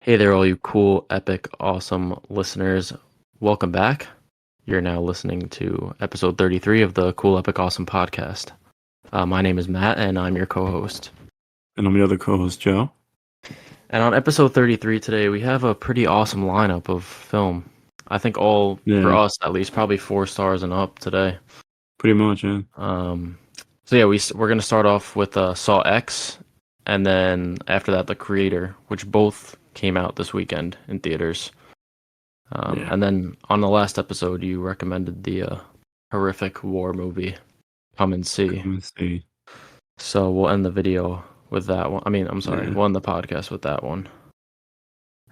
Hey there, all you cool, epic, awesome listeners. Welcome back. You're now listening to episode 33 of the Cool, Epic, Awesome podcast. My name is Matt, and I'm your co-host. And I'm the other co-host, Joe. And on episode 33 today, we have a pretty awesome lineup of film. I think for us, at least, probably 4 stars and up today. Pretty much, yeah. We're going to start off with Saw X, and then after that, The Creator, which both came out this weekend in theaters. And then on the last episode, you recommended the horrific war movie, Come and See. So we'll end the video with that one. We'll end the podcast with that one.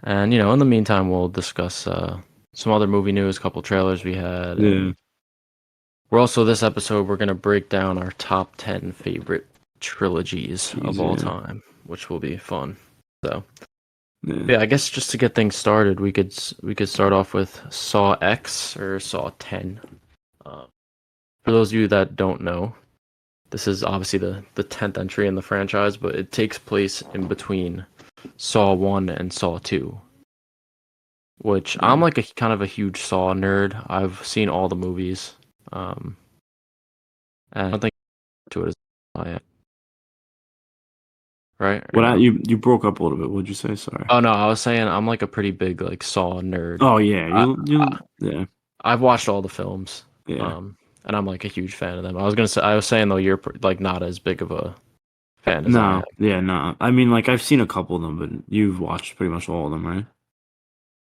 And, in the meantime, we'll discuss some other movie news, a couple trailers we had. Yeah. This episode, we're going to break down our top 10 favorite trilogies of all time, which will be fun. So... Yeah, I guess just to get things started, we could start off with Saw X or Saw 10. For those of you that don't know, this is obviously the 10th entry in the franchise, but it takes place in between Saw 1 and Saw 2. Which I'm like a kind of a huge Saw nerd. I've seen all the movies. And I don't think to it as I am. Right? You broke up a little bit. What'd you say? Sorry. Oh no, I was saying I'm like a pretty big like Saw nerd. Oh yeah, yeah. I've watched all the films. Yeah. And I'm like a huge fan of them. I was saying though, you're like not as big of a fan as I am. Yeah, no. I mean, like I've seen a couple of them, but you've watched pretty much all of them, right?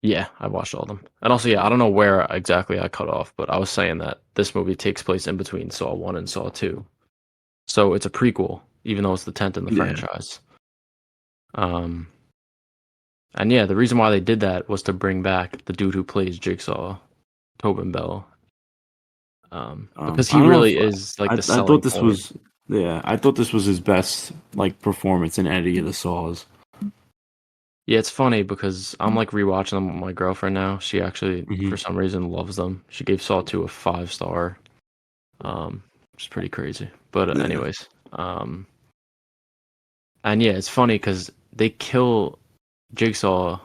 Yeah, I've watched all of them. And also, yeah, I don't know where exactly I cut off, but I was saying that this movie takes place in between Saw 1 and Saw 2. So it's a prequel, even though it's the 10th in the franchise. And yeah, the reason why they did that was to bring back the dude who plays Jigsaw, Tobin Bell. Because he really is like the selling I thought this point. I thought this was his best like performance in any of the Saws. Yeah, it's funny because I'm like rewatching them with my girlfriend now. She actually, for some reason, loves them. She gave Saw 2 a 5-star, which is pretty crazy. But anyways, and yeah, it's funny because they kill Jigsaw.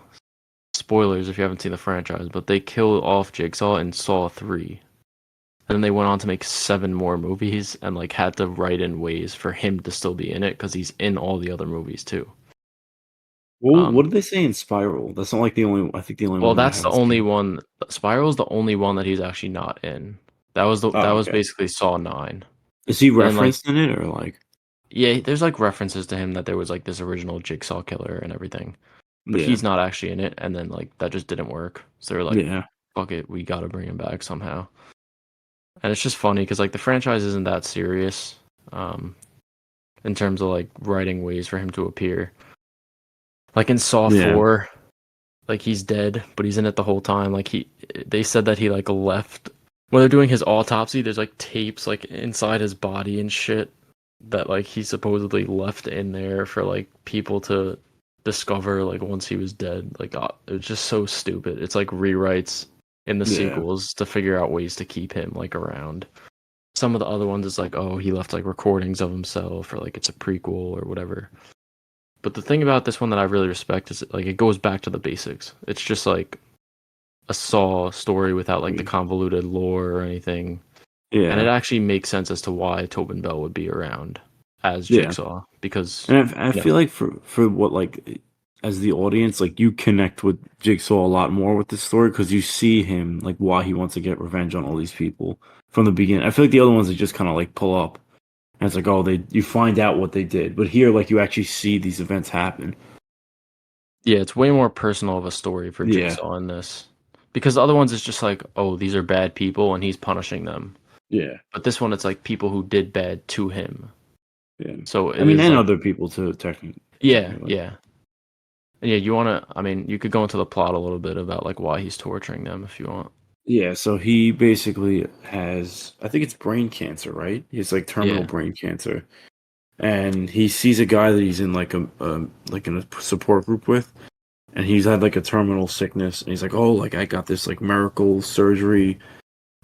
Spoilers if you haven't seen the franchise, but they kill off Jigsaw in Saw 3. And then they went on to make 7 more movies and like had to write in ways for him to still be in it because he's in all the other movies too. Well, what did they say in Spiral? That's not like the only. I think the only one. Well, that's the only one. Spiral's the only one that he's actually not in. That was basically Saw 9. Is he referenced in it or like? Yeah, there's like references to him that there was like this original Jigsaw killer and everything, but he's not actually in it. And then like that just didn't work. So they're like, fuck it, we got to bring him back somehow. And it's just funny because like the franchise isn't that serious, in terms of like writing ways for him to appear. Like in Saw 4, like he's dead, but he's in it the whole time. Like they said that he like left when they're doing his autopsy. There's like tapes like inside his body and shit that like he supposedly left in there for like people to discover like once he was dead. Like it's just so stupid. It's like rewrites in the sequels to figure out ways to keep him like around. Some of the other ones is like, oh, he left like recordings of himself or like it's a prequel or whatever. But the thing about this one that I really respect is like it goes back to the basics. It's just like a Saw story without like the convoluted lore or anything. Yeah. And it actually makes sense as to why Tobin Bell would be around as Jigsaw because I feel like for what like as the audience, like you connect with Jigsaw a lot more with this story because you see him like why he wants to get revenge on all these people from the beginning. I feel like the other ones that just kind of like pull up and it's like, oh, you find out what they did, but here like you actually see these events happen. Yeah, it's way more personal of a story for Jigsaw in this because the other ones is just like, oh, these are bad people and he's punishing them. Yeah, but this one it's like people who did bad to him. Yeah, so and like, other people too, technically. Yeah. Yeah, you could go into the plot a little bit about like why he's torturing them if you want. Yeah, so he basically has, I think it's brain cancer, right? He has like terminal brain cancer, and he sees a guy that he's in like in a support group with, and he's had like a terminal sickness, and he's like, oh, like I got this like miracle surgery,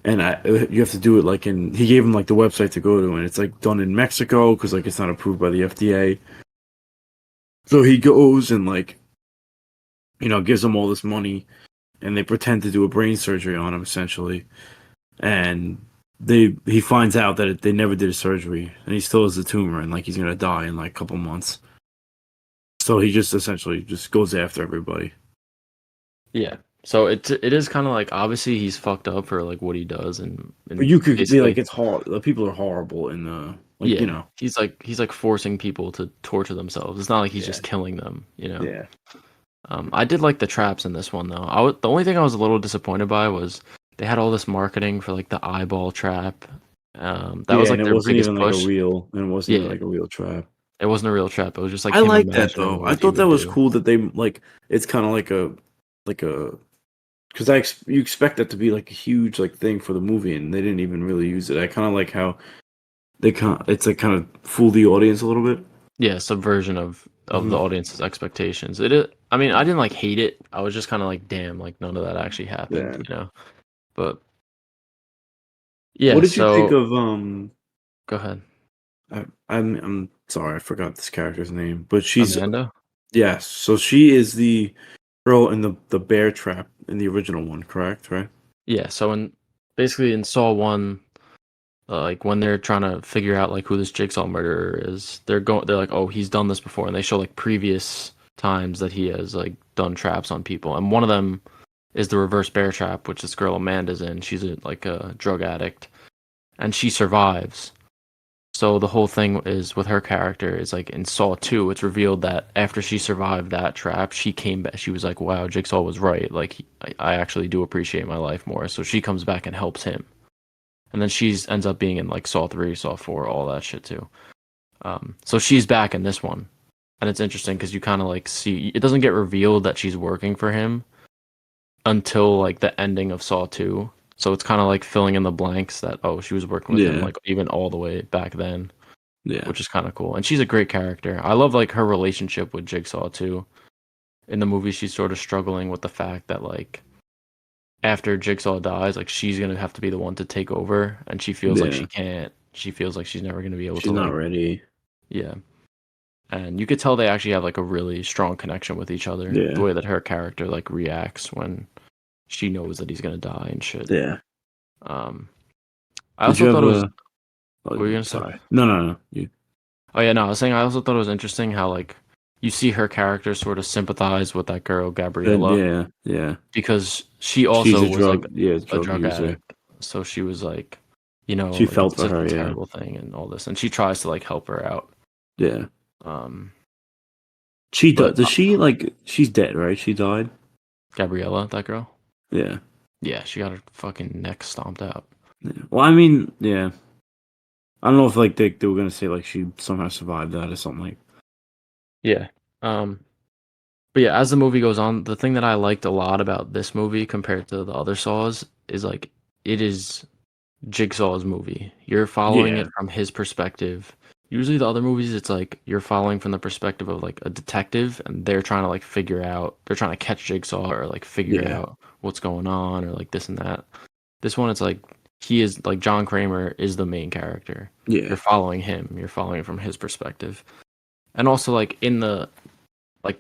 and you have to do it like he gave him like the website to go to, and it's like done in Mexico because like it's not approved by the FDA. So he goes and like gives him all this money, and they pretend to do a brain surgery on him essentially, and he finds out that they never did a surgery, and he still has the tumor, and like he's gonna die in like a couple months. So he just essentially just goes after everybody. Yeah. So it is kind of like obviously he's fucked up for like what he does and But you could be like, basically it's hard. The people are horrible in the yeah, he's like forcing people to torture themselves. It's not like he's Yeah. just killing them, you know. Yeah. I did like the traps in this one though. The only thing I was a little disappointed by was they had all this marketing for like the eyeball trap. That was And like it their wasn't biggest even like push. Yeah, a real trap. it wasn't a real trap. It was just like I him like that imagining though. I what he thought that would was do. cool that they like it's kind of like a because you expect that to be like a huge like thing for the movie, and they didn't even really use it. I kind of like how it's like kind of fool the audience a little bit. Yeah, subversion of the audience's expectations. It is. I mean, I didn't like hate it. I was just kind of like, damn, like none of that actually happened, Yeah. you know. But yeah, What did you think so of go ahead, I'm sorry, I forgot this character's name, but she's Amanda. yes, so she is the girl in the bear trap in the original one, correct? Right? Yeah, so in basically in Saw 1, like when they're trying to figure out like who this Jigsaw murderer is, they're like, oh, he's done this before, and they show like previous times that he has like done traps on people, and one of them is the reverse bear trap, which this girl Amanda's in. She's like a drug addict, and she survives. So the whole thing is with her character is like in Saw 2, it's revealed that after she survived that trap, she came back. She was like, "Wow, Jigsaw was right. Like I actually do appreciate my life more." So she comes back and helps him, and then she's ends up being in like Saw 3, Saw 4, all that shit too. So she's back in this one, and it's interesting because you kind of like see it doesn't get revealed that she's working for him until like the ending of Saw 2. So it's kind of like filling in the blanks that oh she was working with him Yeah. like even all the way back then, Yeah. which is kind of cool. And she's a great character. I love like her relationship with Jigsaw too. In the movie, she's sort of struggling with the fact that like after Jigsaw dies, like she's gonna have to be the one to take over, and she feels like she Yeah. can't. She feels like she's never gonna be able to She's not like ready. yeah. And you could tell they actually have like a really strong connection with each other. The Yeah. way that her character like reacts when she knows that he's gonna die and shit. Yeah. Um, I Did you also have thought it was. a What were you gonna say? sorry. No. You Oh yeah, no, I was saying I also thought it was interesting how like you see her character sort of sympathize with that girl then Gabriella yeah. because she She's also was like a a drug drug user. addict. So she was like, you know, She like felt it's for such a her, yeah. terrible thing and all this, and she tries to like help her out. Yeah. Um, She but does she like she's dead, right? She died? Gabriella, that girl, Yeah. yeah, she got her fucking neck stomped out. Yeah. Well, I mean, yeah. I don't know if like they were gonna say like she somehow survived that or something like. Yeah. Um, but yeah, as the movie goes on, the thing that I liked a lot about this movie compared to the other Saws is like it is Jigsaw's movie. You're following Yeah. it from his perspective. Usually the other movies it's like you're following from the perspective of like a detective and they're trying to like figure out they're trying to catch Jigsaw or like figure Yeah. out what's going on or like this and that. This one it's like he is like John Kramer is the main character. Yeah. You're following him. You're following from his perspective. And also like in the like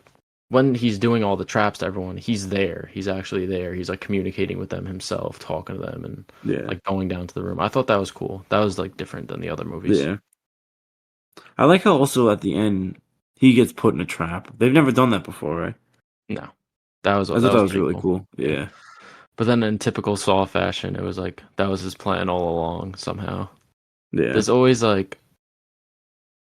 when he's doing all the traps to everyone, he's there. He's actually there. He's like communicating with them himself, talking to them, and Yeah. like going down to the room. I thought that was cool. That was like different than the other movies. Yeah. I like how also at the end he gets put in a trap. They've never done that before, right? No, I thought that that was was pretty really cool. cool. Yeah, Yeah. but then in typical Saw fashion, it was like that was his plan all along. Somehow, Yeah. there's always like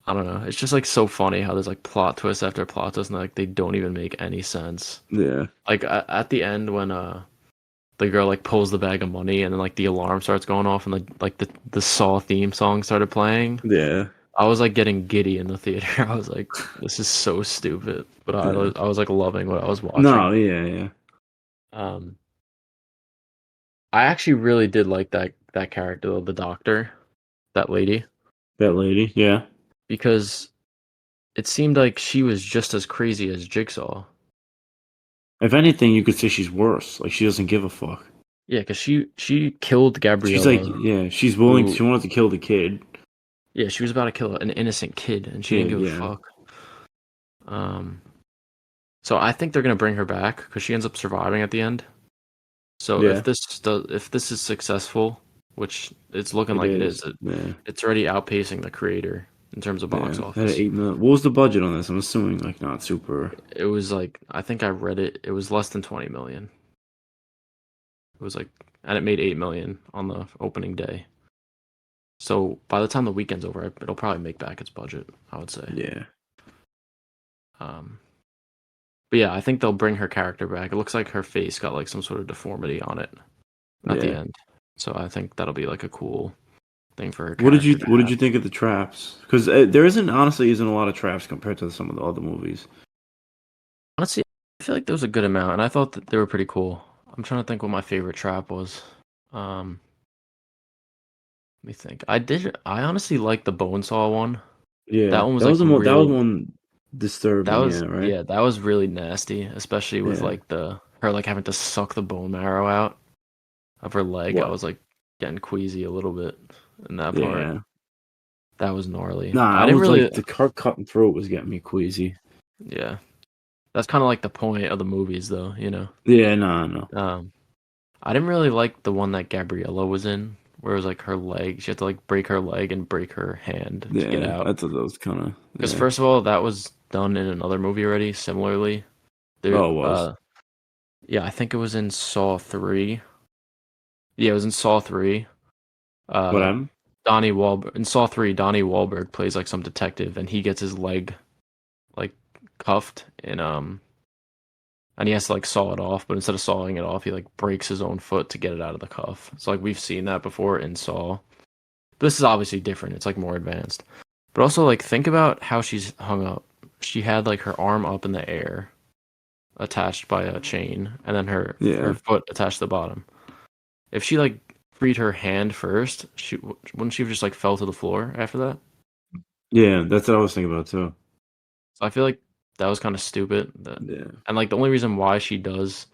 I don't know. It's just like so funny how there's like plot twist after plot twist, and like they don't even make any sense. Yeah. Like at the end when the girl like pulls the bag of money and then like the alarm starts going off and the Saw theme song started playing. Yeah. I was like getting giddy in the theater. I was like, this is so stupid. But Yeah. I was like loving what I was watching. No, yeah. Um I actually really did like that character though, the doctor, that lady, That lady, yeah. because it seemed like she was just as crazy as Jigsaw. If anything, you could say she's worse. Like she doesn't give a fuck. Yeah, because she killed She's like, Gabriella, yeah, she's willing. who She wanted to kill the kid. yeah, she was about to kill an innocent kid and she Yeah, didn't give a yeah, fuck. Um So I think they're gonna bring her back because she ends up surviving at the end. So Yeah, if this is successful, which it's looking it like it is. is, Yeah, it's already outpacing the creator in terms of box yeah. Had office. 8 million. What was the budget on this? I'm assuming like not super. It was like I think I read it. It was less than 20 million. It was like, and it made 8 million on the opening day. So by the time the weekend's over, it'll probably make back its budget, I would say. Yeah, Um, but yeah, I think they'll bring her character back. It looks like her face got like some sort of deformity on it at the yeah. end. So I think that'll be like a cool thing for her character to What did have. you think of the traps? Because there isn't a lot of traps compared to some of the other movies. Honestly, I feel like there was a good amount, and I thought that they were pretty cool. I'm trying to think what my favorite trap was. Um, Let me think. I honestly like the bone saw one. That Yeah, one was like that was really. one That disturbing. was Yeah, right. yeah, that was really nasty, especially with Yeah. like the her like having to suck the bone marrow out of her leg. I What? was like getting queasy a little bit in that part. Yeah. That was gnarly. Nah, I I didn't was really. like the car cutting through it was getting me queasy. Yeah, that's kind of like the point of the movies, though. You know. Yeah, no, no. Um, I didn't really like the one that Gabriella was in, where it was like her leg. She had to like break her leg and break her hand to get Yeah, out. I thought that was kind of Because yeah. first of all, that was done in another movie already. Similarly, there. Oh, it was. Yeah, I think it was in Saw 3. Yeah, it was in Saw 3. What Uh, happened? Donnie Wahlberg in Saw 3. Donnie Wahlberg plays like some detective, and he gets his leg like cuffed, and he has to like saw it off. But instead of sawing it off, he like breaks his own foot to get it out of the cuff. So like we've seen that before in Saw. But this is obviously different. It's like more advanced. But also like think about how she's hung up. She had like her arm up in the air, attached by a chain, and then her Yeah, foot attached to the bottom. If she like freed her hand first, she wouldn't she have just like fell to the floor after that? yeah. That's what I was thinking about too. So I feel like that was kind of stupid. Yeah, And like the only reason why she does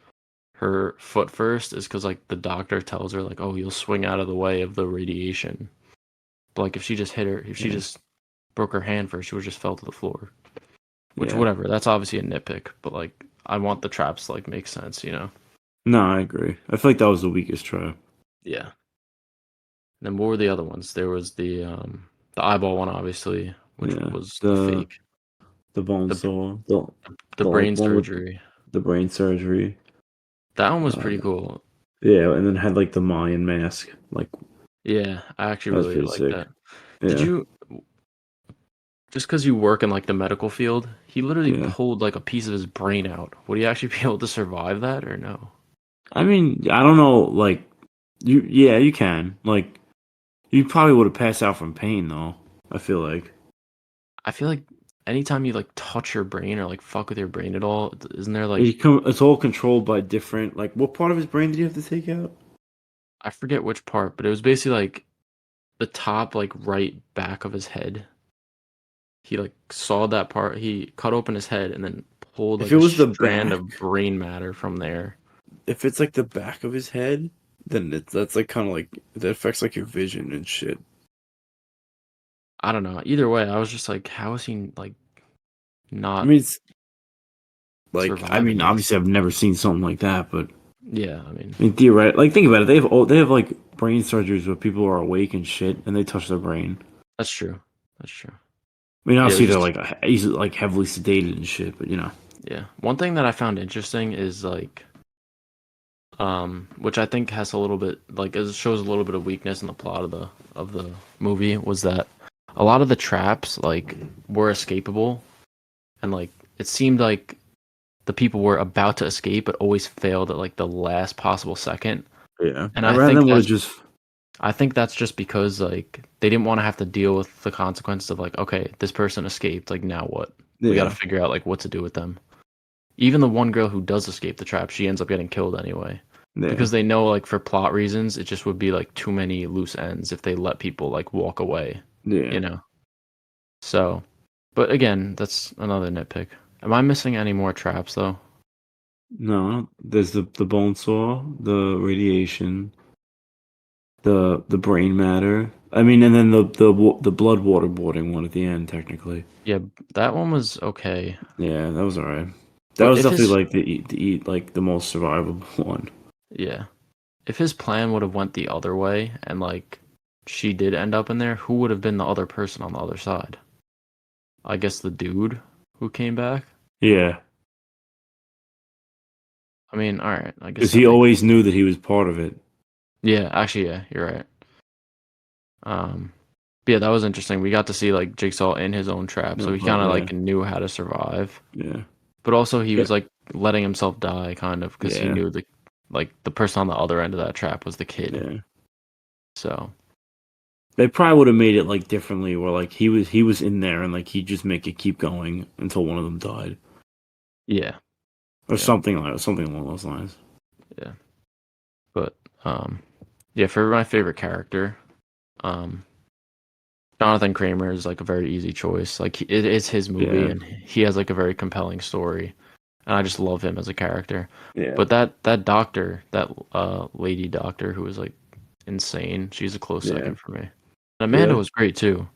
her foot first is because like the doctor tells her like, oh, you'll swing out of the way of the radiation. But like if she yeah, just broke her hand first, she would just fell to the floor. Which yeah. whatever, that's obviously a nitpick. But like I want the traps to like make sense, you know? No, I agree. I feel like that was the weakest try. Yeah. And then what were the other ones? There was the eyeball one, obviously, which Yeah, was the fake. the bone The saw, the the like brain one with surgery. the brain surgery. That one was Uh, pretty cool. yeah, and then had like the Mayan mask. Like Yeah, I actually that was really pretty like sick. that. Did Yeah, you just because you work in like the medical field, he literally yeah. pulled like a piece of his brain out. Would he actually be able to survive that or no? I mean, I don't know. Like yeah, you can. Like you probably would have passed out from pain though. I feel like. I feel like anytime you like touch your brain or like fuck with your brain at all, isn't there like It's all controlled by different. Like, what part of his brain did you have to take out? I forget which part, but it was basically like the top like right back of his head. He like sawed that part. He cut open his head and then pulled If like it a was the strand back, of brain matter from there. if it's like the back of his head, then that's like kind of like that affects like your vision and shit. I don't know. Either way, I was just like, how is he like I not mean, it's like I surviving mean, this? obviously I've never seen something like that, but Yeah, I mean, I mean, theoretically, like think about it. They have like brain surgeries where people are awake and shit, and they touch their brain. that's true. That's true. I mean, Yeah, it was obviously they're just like easily like heavily sedated and shit, but you know, yeah. One thing that I found interesting is like which I think has a little bit like it shows a little bit of weakness in the plot of the movie was that a lot of the traps like were escapable and like it seemed like the people were about to escape but always failed at like the last possible second. yeah. And I rather than would have just I think that's just because like they didn't want to have to deal with the consequences of like, okay, this person escaped, like now what? We got to yeah, figure out like what to do with them. Even the one girl who does escape the trap, she ends up getting killed anyway. yeah, Because they know like for plot reasons, it just would be like too many loose ends if they let people like walk away, yeah. you know. So, but again, that's another nitpick. Am I missing any more traps though? No, there's the bone saw, the radiation, the brain matter. I mean, and then the blood waterboarding one at the end, technically. Yeah, that one was okay. Yeah, that was alright. That But was if definitely his like the most survivable one. yeah, if his plan would have went the other way and like she did end up in there, who would have been the other person on the other side? I guess the dude who came back. Yeah, I mean, all right, I guess because that he makes always knew that he was part of it. yeah, actually, yeah, you're right. Um, but yeah, that was interesting. We got to see like Jigsaw in his own trap, so No, he but kind of yeah, like knew how to survive. yeah, But also, he yeah, was like letting himself die, kind of, because he yeah, knew the person on the other end of that trap was the kid. yeah. So They probably would have made it like differently, where like he was in there and like he'd just make it keep going until one of them died, yeah, or yeah, something along those lines. yeah. But yeah, for my favorite character, um, Jonathan Kramer is like a very easy choice. Like it is his movie, Yeah, and he has like a very compelling story, and I just love him as a character. yeah, But that doctor, that lady doctor who was like insane, she's a close yeah, second for me. And Amanda yeah. was great too,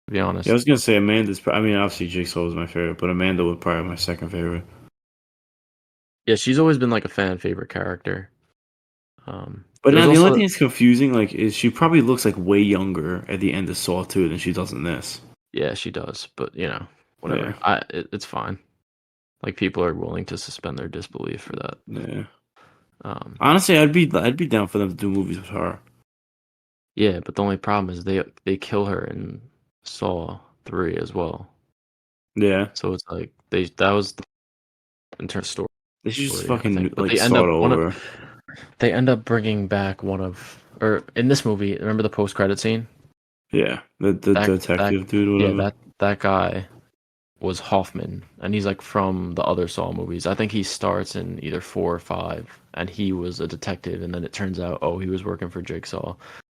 to be Yeah, I honest. was gonna say Amanda's. I mean, obviously Jigsaw was my favorite, but Amanda would probably be my second favorite. Yeah, she's always been like a fan favorite character. But There's now the only also thing that's confusing, like, is she probably looks like way younger at the end of Saw 2 than she does in this. yeah, she does, but Yeah, whatever. It's fine. Like people are willing to suspend their disbelief for that. yeah. Um, Honestly, I'd be down for them to do movies with her. yeah, but the only problem is they kill her in Saw 3 as well. Yeah, So it's like that was the in terms of they should just story, I think. fucking But like start over. they end up bringing back or in this movie, remember the post credit scene? Yeah, the That detective dude, or yeah, whatever. that guy was Hoffman, and he's like from the other Saw movies. I think he starts in either 4 or 5, and he was a detective, and then it turns out, oh, he was working for Jigsaw.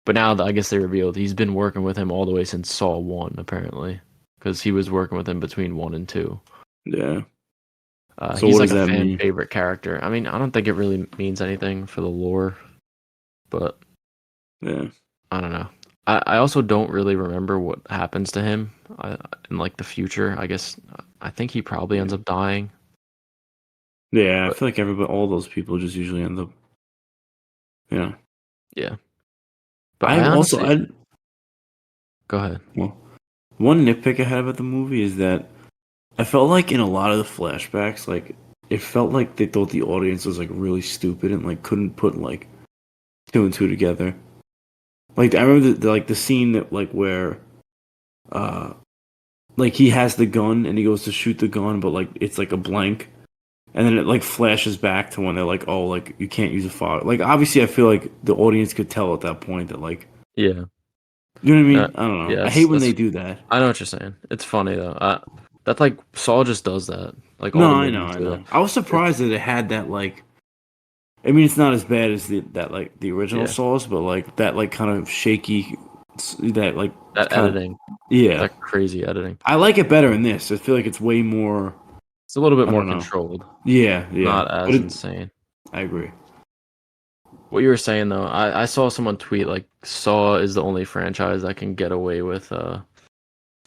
But now I guess they revealed he's been working with him all the way since Saw 1, apparently, because he was working with him between 1 and 2. Yeah. So He's what like does a that fan mean? favorite character. I mean, I don't think it really means anything for the lore, but Yeah, I don't know. I also don't really remember what happens to him in like the future. I guess I think he probably ends yeah, up dying, yeah. I but feel like all those people just usually end up, you know. yeah. But I I also, honestly I go ahead. well, one nitpick I had about the movie is that I felt like in a lot of the flashbacks, like it felt like they thought the audience was like really stupid and like couldn't put like two and two together. Like I remember the scene that like where uh like he has the gun and he goes to shoot the gun, but like it's like a blank, and then it like flashes back to when they're like, oh, like you can't use a fog. Like obviously, I feel like the audience could tell at that point that like Yeah. you know what I Uh, mean. I don't know. yeah, I hate when they that's do that. I know what you're saying. It's funny though. That like Saul just does that. Like all No, the I know, movies I do that. know. I was It's surprised that it had that like. I mean, it's not as bad as that like the original yeah, Saws, but like that like kind of shaky, that like that kind of editing, yeah. that crazy editing. I like it better in this. I feel like it's way more. It's a little bit I more don't know. controlled, Yeah, yeah, not but as insane. I agree. What you were saying though, I saw someone tweet like Saw is the only franchise that can get away with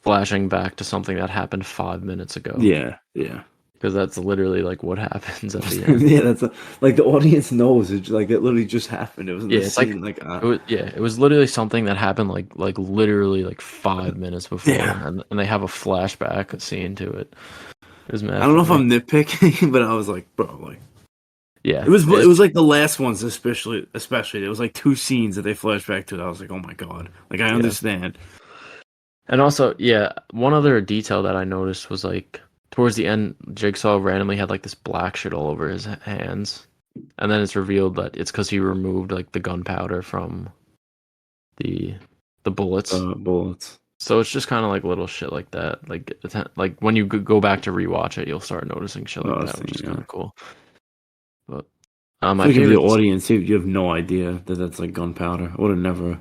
flashing back to something that happened 5 minutes ago. Yeah, yeah, Because that's literally like what happens at the end. yeah. Like the audience knows it. Like it literally just happened. It was in Yeah, the it's like scene. Like it was literally something that happened like literally like 5 minutes before, yeah. and they have a flashback scene to it. It was I mad don't know if funny. I'm nitpicking, but I was like, bro, like Yeah, it was like the last ones, especially there was like two scenes that they flashed back to. That I was like, oh my god. Like I yeah, understand. and also yeah, one other detail that I noticed was like towards the end, Jigsaw randomly had like this black shit all over his hands, and then it's revealed that it's because he removed like the gunpowder from the the bullets. Bullets. So it's just kind of like little shit like that. Like when you go back to rewatch it, you'll start noticing shit like Oh, that, which is kind yeah. of cool. But I my feel like if the favorite, audience, if you have no idea that that's like gunpowder, I would have never.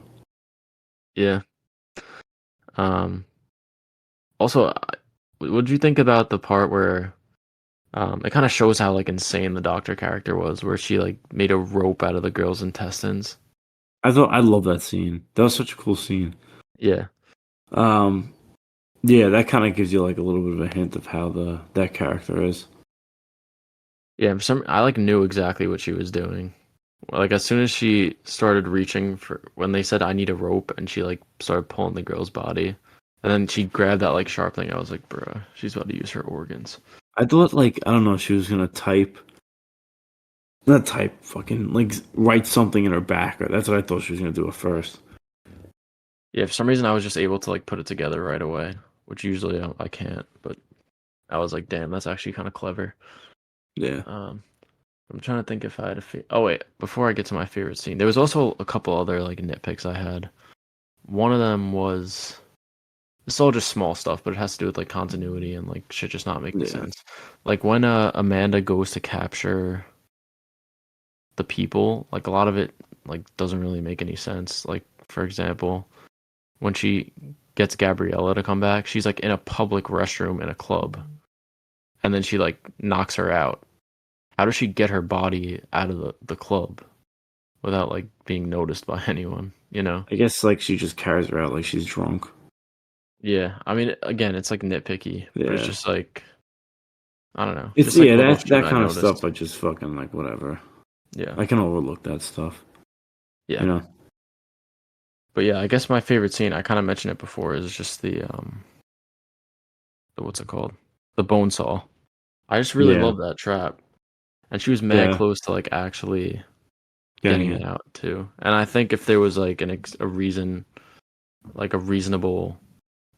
yeah. Um. Also, what did you think about the part where it kind of shows how like insane the doctor character was, where she like made a rope out of the girl's intestines? I love that scene. That was such a cool scene. Yeah. Um, yeah, that kind of gives you like a little bit of a hint of how that character is. Yeah, I like knew exactly what she was doing. Like as soon as she started reaching for when they said I need a rope and she like started pulling the girl's body and then she grabbed that like sharp thing, I was like, bruh, she's about to use her organs. I thought like I don't know, she was gonna not type, fucking like write something in her back. That's what I thought she was gonna do at first. Yeah, for some reason I was just able to like put it together right away, which usually I can't, but I was like, damn, that's actually kind of clever. Yeah. I'm trying to think if I had oh wait, before I get to my favorite scene, there was also a couple other like nitpicks I had. One of them was it's all just small stuff, but it has to do with like continuity and like shit just not making Yeah. sense. Like when Amanda goes to capture the people, like a lot of it like doesn't really make any sense. Like for example, when she gets Gabriella to come back, she's like in a public restroom in a club, and then she like knocks her out. How does she get her body out of the club without like being noticed by anyone? You know? I guess like she just carries her out like she's drunk. Yeah. I mean, again, it's like nitpicky, but it's Yeah. just like I don't know, It's just like little shit that I kind of stuff noticed. I just fucking like whatever. Yeah. I can overlook that stuff. Yeah. You know? But yeah, I guess my favorite scene, I kind of mentioned it before, is just the what's it called? The bone saw. I just really Yeah. love that trap. And she was mad Yeah. close to like actually Getting getting it it. out too. And I think if there was like a reason, like a reasonable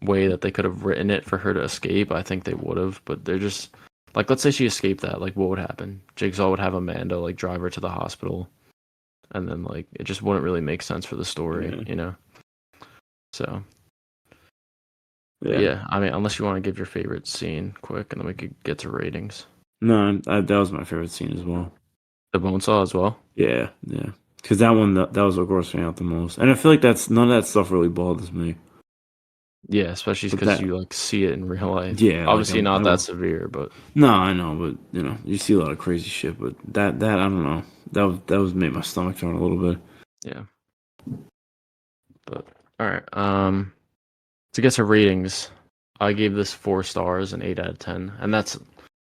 way that they could have written it for her to escape, I think they would have. But they're just like, let's say she escaped that, like what would happen? Jigsaw would have Amanda like drive her to the hospital, and then like it just wouldn't really make sense for the story, Yeah. you know? So, but Yeah. yeah, I mean, unless you want to give your favorite scene quick, and then we could get to ratings. No, that was my favorite scene as well. The bone saw as well. Yeah, yeah. Because that one, that was what grossed me out the most. And I feel like that's none of that stuff really bothers me. Yeah, especially But because that, you like see it in real life. yeah, like Obviously, not that severe, but no, I know, but you know, you see a lot of crazy shit. But that I don't know. That was made my stomach turn a little bit. yeah. But all right. To get to ratings, I gave this 4 stars, an 8 out of 10, and that's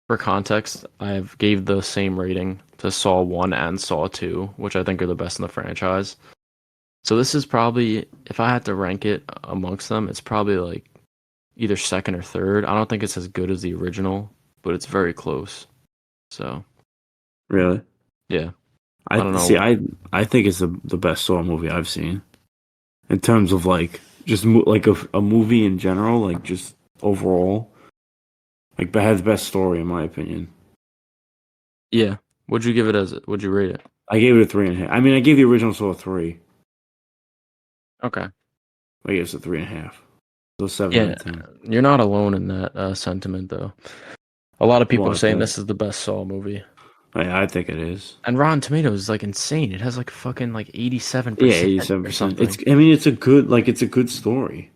for context. I've gave the same rating to Saw 1 and Saw 2, which I think are the best in the franchise. So this is probably, if I had to rank it amongst them, it's probably like either second or third. I don't think it's as good as the original, but it's very close. So Really, yeah, I don't see. know. I think it's the best Saw movie I've seen in terms of like just like a movie in general, like just overall. Like, but has the best story in my opinion. Yeah, would you give it as? Would you rate it? I gave it a 3.5. I mean, I gave the original Saw a 3. Okay. I gave it a 3.5. So 7 out Yeah, of 10. you're not alone in that sentiment, though. A lot of people are What? saying this is the best Saw movie. I think it is. And Rotten Tomatoes is like insane. It has like fucking like Yeah, 87% or 87%. something. I mean, it's a good story.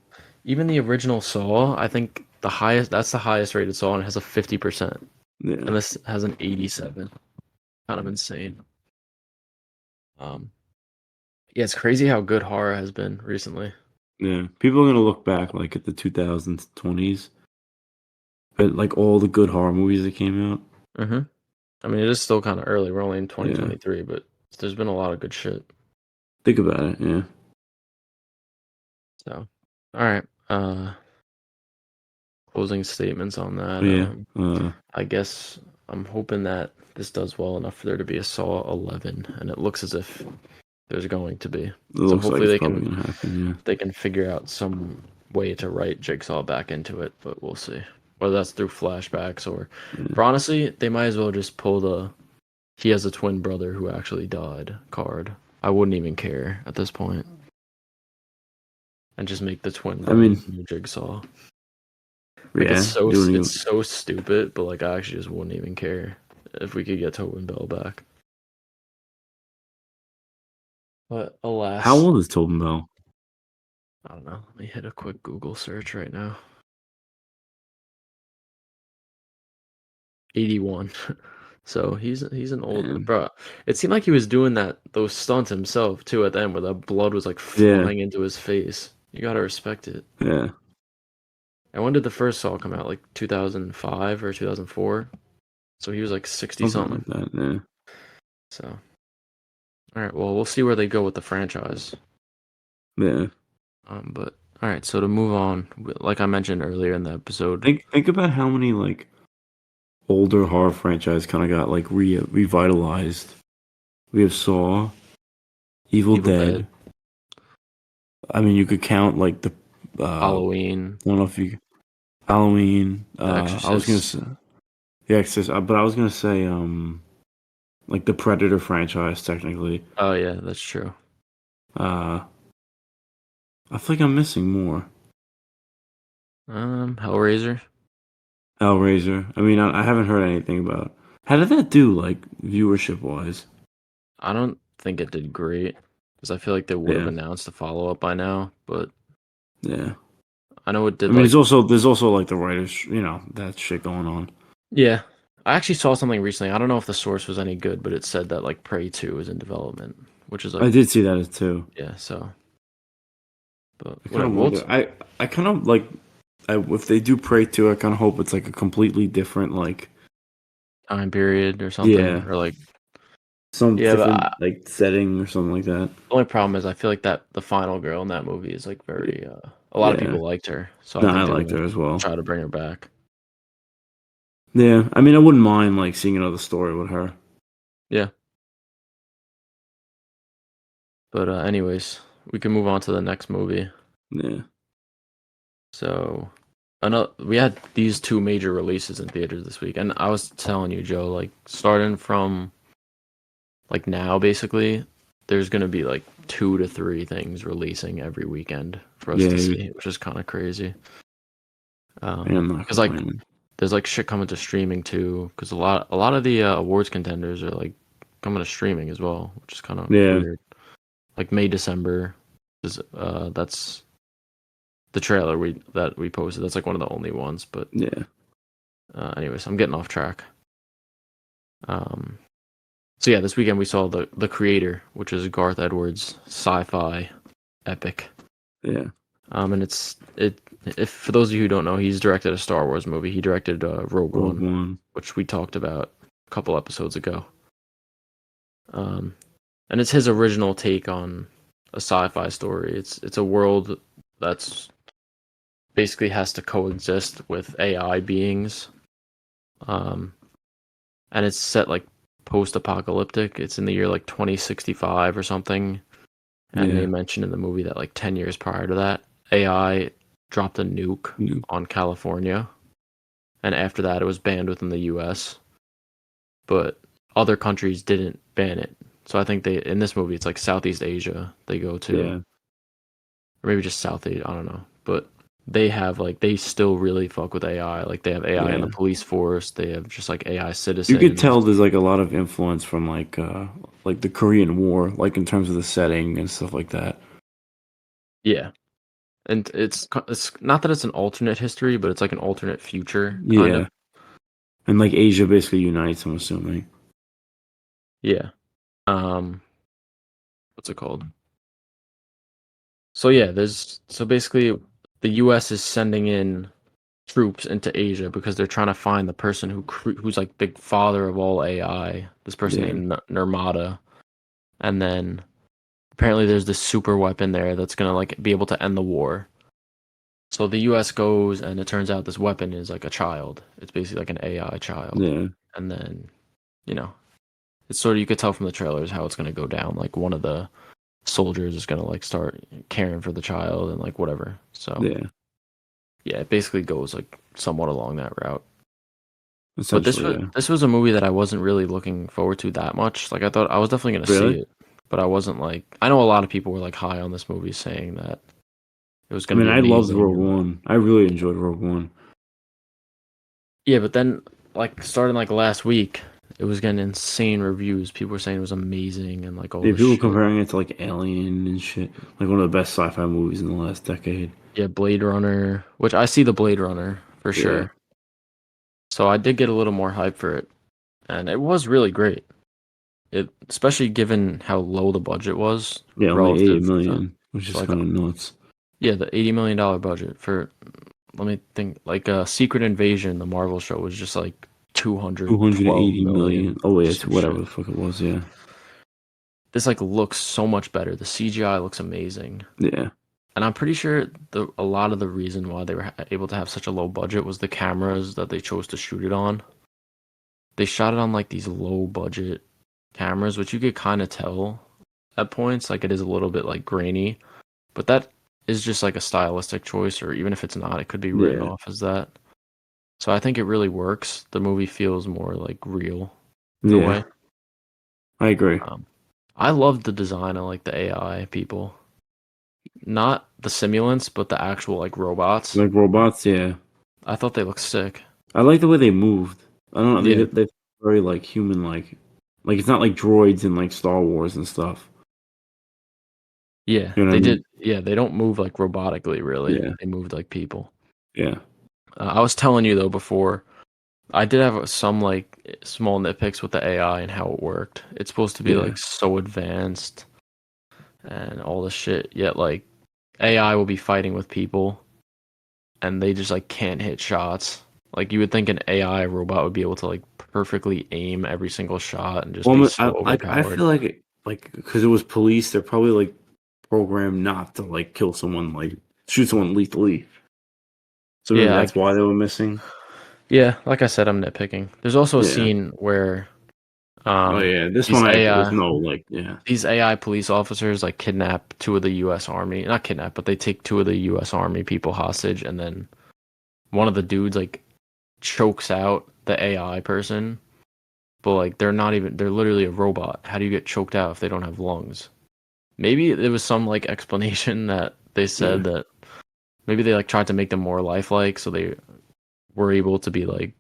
Even the original Saw, I think that's the highest rated Saw, and it has a 50%. Yeah. And this has an 87. Kind of insane. Um, yeah, it's crazy how good horror has been recently. Yeah. People are going to look back like at the 2020s, but like all the good horror movies that came out. Mm-hmm. I mean, it is still kind of early. We're only in Yeah. 2023, but there's been a lot of good shit. Think about it. Yeah. So, all right. Closing statements on that. But yeah. I guess I'm hoping that this does well enough for there to be a Saw 11, and it looks as if there's going to be. It So looks like hopefully it's probably going to happen. Yeah. they can figure out some way to write Jigsaw back into it, but we'll see. Whether that's through flashbacks or, for honestly, they might as well just pull the he has a twin brother who actually died card. I wouldn't even care at this point, and just make the twin I brother mean, the new Jigsaw. Like yeah. it's so stupid, but like I actually just wouldn't even care if we could get Tobin Bell back. But alas, How old is Tobin Bell? I don't know. Let me hit a quick Google search right now. 81. So he's an old bro. It seemed like he was doing those stunts himself too at the end, where the blood was like flying into his face. You gotta respect it. Yeah. And when did the first Saw come out? Like 2005 or 2004? So he was like 60 Something something. like that. Yeah. So, all right. Well, we'll see where they go with the franchise. Yeah. But all right. So to move on, like I mentioned earlier in the episode, Think about how many like older horror franchise kind of got like revitalized. We have Saw, Evil Evil Dead, Dead. I mean, you could count like the Halloween, I don't know if you Halloween. The I was gonna Exorcist. say The Exorcist, but I was gonna say like the Predator franchise technically. Oh yeah, that's true. I feel like I'm missing more. Hellraiser. Hellraiser. I mean, I haven't heard anything about. How did that do, like viewership wise? I don't think it did great because I feel like they would have Yeah, announced the follow up by now. But yeah. I know it I did mean, like there's also like the writers, that shit going on. yeah. I actually saw something recently. I don't know if the source was any good, but it said that like Prey 2 is in development, which is like I did see that as too. yeah. So, but I kind whatever. of wonder. I kind of like. If they do Prey 2, I kind of hope it's like a completely different, like time period or something, yeah, or like some yeah. But different like setting or something like that. the only problem is I feel like that the final girl in that movie is like very a lot of Yeah, people liked her, so I no, I think they're liked gonna her as well. try to bring her back. Yeah, I mean, I wouldn't mind like seeing another story with her. Yeah. But anyways, we can move on to the next movie. Yeah, So, we had these two major releases in theaters this week, and I was telling you, Joe, like starting from like now, basically, there's gonna be like 2 to 3 things releasing every weekend for us to yeah, see, which is kind of crazy. I'm not Because like complaining. there's like shit coming to streaming too, because a lot of the awards contenders are like coming to streaming as well, which is kind of Yeah, weird. Like May, December is that's the trailer that we posted. That's like one of the only ones. But yeah, anyways, I'm getting off track. So yeah, this weekend we saw the Creator, which is Garth Edwards' sci-fi epic. yeah, And if for those of you who don't know, he's directed a Star Wars movie. He directed Rogue Rogue One, One. which we talked about a couple episodes ago. And it's his original take on a sci-fi story. It's a world that's basically has to coexist with AI beings. And it's set like post-apocalyptic. It's in the year like 2065 or something. And they Yeah, mentioned in the movie that like 10 years prior to that, AI dropped a nuke New- on California. And after that, it was banned within the US. But other countries didn't ban it. So I think in this movie, it's like Southeast Asia they go to. yeah, Or maybe just South Asia, I don't know. But they still really fuck with AI. Like they have AI in yeah. the police force. They have just like AI You could citizens. tell there's like a lot of influence from like the Korean War, like in terms of the setting and stuff like that. Yeah. And it's not that it's an alternate history, but it's like an alternate future kind of. Yeah, and like Asia basically unites. I'm assuming. Yeah. Um what's it called? So yeah, so basically the US is sending in troops into Asia because they're trying to find the person who's like the father of all AI. This person Yeah, named Nirmata. And then apparently there's this super weapon there that's gonna like be able to end the war. So the US goes and it turns out this weapon is like a child. It's basically like an AI child. yeah, And then, you know, it's sort of you could tell from the trailers how it's gonna go down. Like one of the soldiers is gonna like start caring for the child and like whatever. So yeah. yeah, it basically goes like somewhat along that route. But Essentially, yeah. this was a movie that I wasn't really looking forward to that much. Like I thought I was definitely gonna see Really? it, but I wasn't like I know a lot of people were like high on this movie saying that it was I gonna mean, be I loved amazing Rogue and One. I really enjoyed Rogue One. yeah, but then like starting like last week, it was getting insane reviews. People were saying it was amazing and like all Yeah, this people shit. comparing it to like Alien and shit, like one of the best sci-fi movies in the last decade. Yeah, Blade Runner, which I see the Blade Runner for Yeah, sure. So I did get a little more hype for it, and it was really great. It especially given how low the budget was yeah, only 80 relative to million, which so is like kind of nuts. yeah, the $80 million budget for let me think like a Secret Invasion, the Marvel show was just like 212 280 million. million Oh or yeah, it's some whatever shit. the fuck it was. Yeah. This like looks so much better. The CGI looks amazing. Yeah. And I'm pretty sure a lot of the reason why they were able to have such a low budget was the cameras that they chose to shoot it on. They shot it on like these low budget cameras, which you could kind of tell at points, like it is a little bit like grainy, but that is just like a stylistic choice, or even if it's not, it could be written Yeah. off as that. So I think it really works. The movie feels more like real in a Yeah. way. I agree. Um, I love the design of like the AI people, not the simulants, but the actual like robots. Like robots. Yeah. I thought they looked sick. I like the way they moved. I don't know. Yeah, They very like human like. Like it's not like droids in like Star Wars and stuff. yeah, You know what they I did. mean? Yeah, they don't move like robotically, really. Yeah. They moved like people. Yeah. I was telling you though before, I did have some like small nitpicks with the AI and how it worked. It's supposed to be Yeah. like so advanced and all this shit, yet like AI will be fighting with people and they just like can't hit shots. Like you would think an AI robot would be able to like perfectly aim every single shot and just be Well, so I overpowered. feel like like because it was police, they're probably like programmed not to like kill someone, like shoot someone lethally. So maybe Yeah, that's why they were missing. yeah, like I said, I'm nitpicking. There's also a Yeah. scene where Oh um yeah, this these one there's AI no like yeah. these AI police officers like kidnap two of the US Army, not kidnap, but they take two of the US Army people hostage and then one of the dudes like chokes out the AI person, but like they're literally a robot. How do you get choked out if they don't have lungs? Maybe there was some like explanation that they Yeah. said that maybe they like tried to make them more lifelike so they were able to be like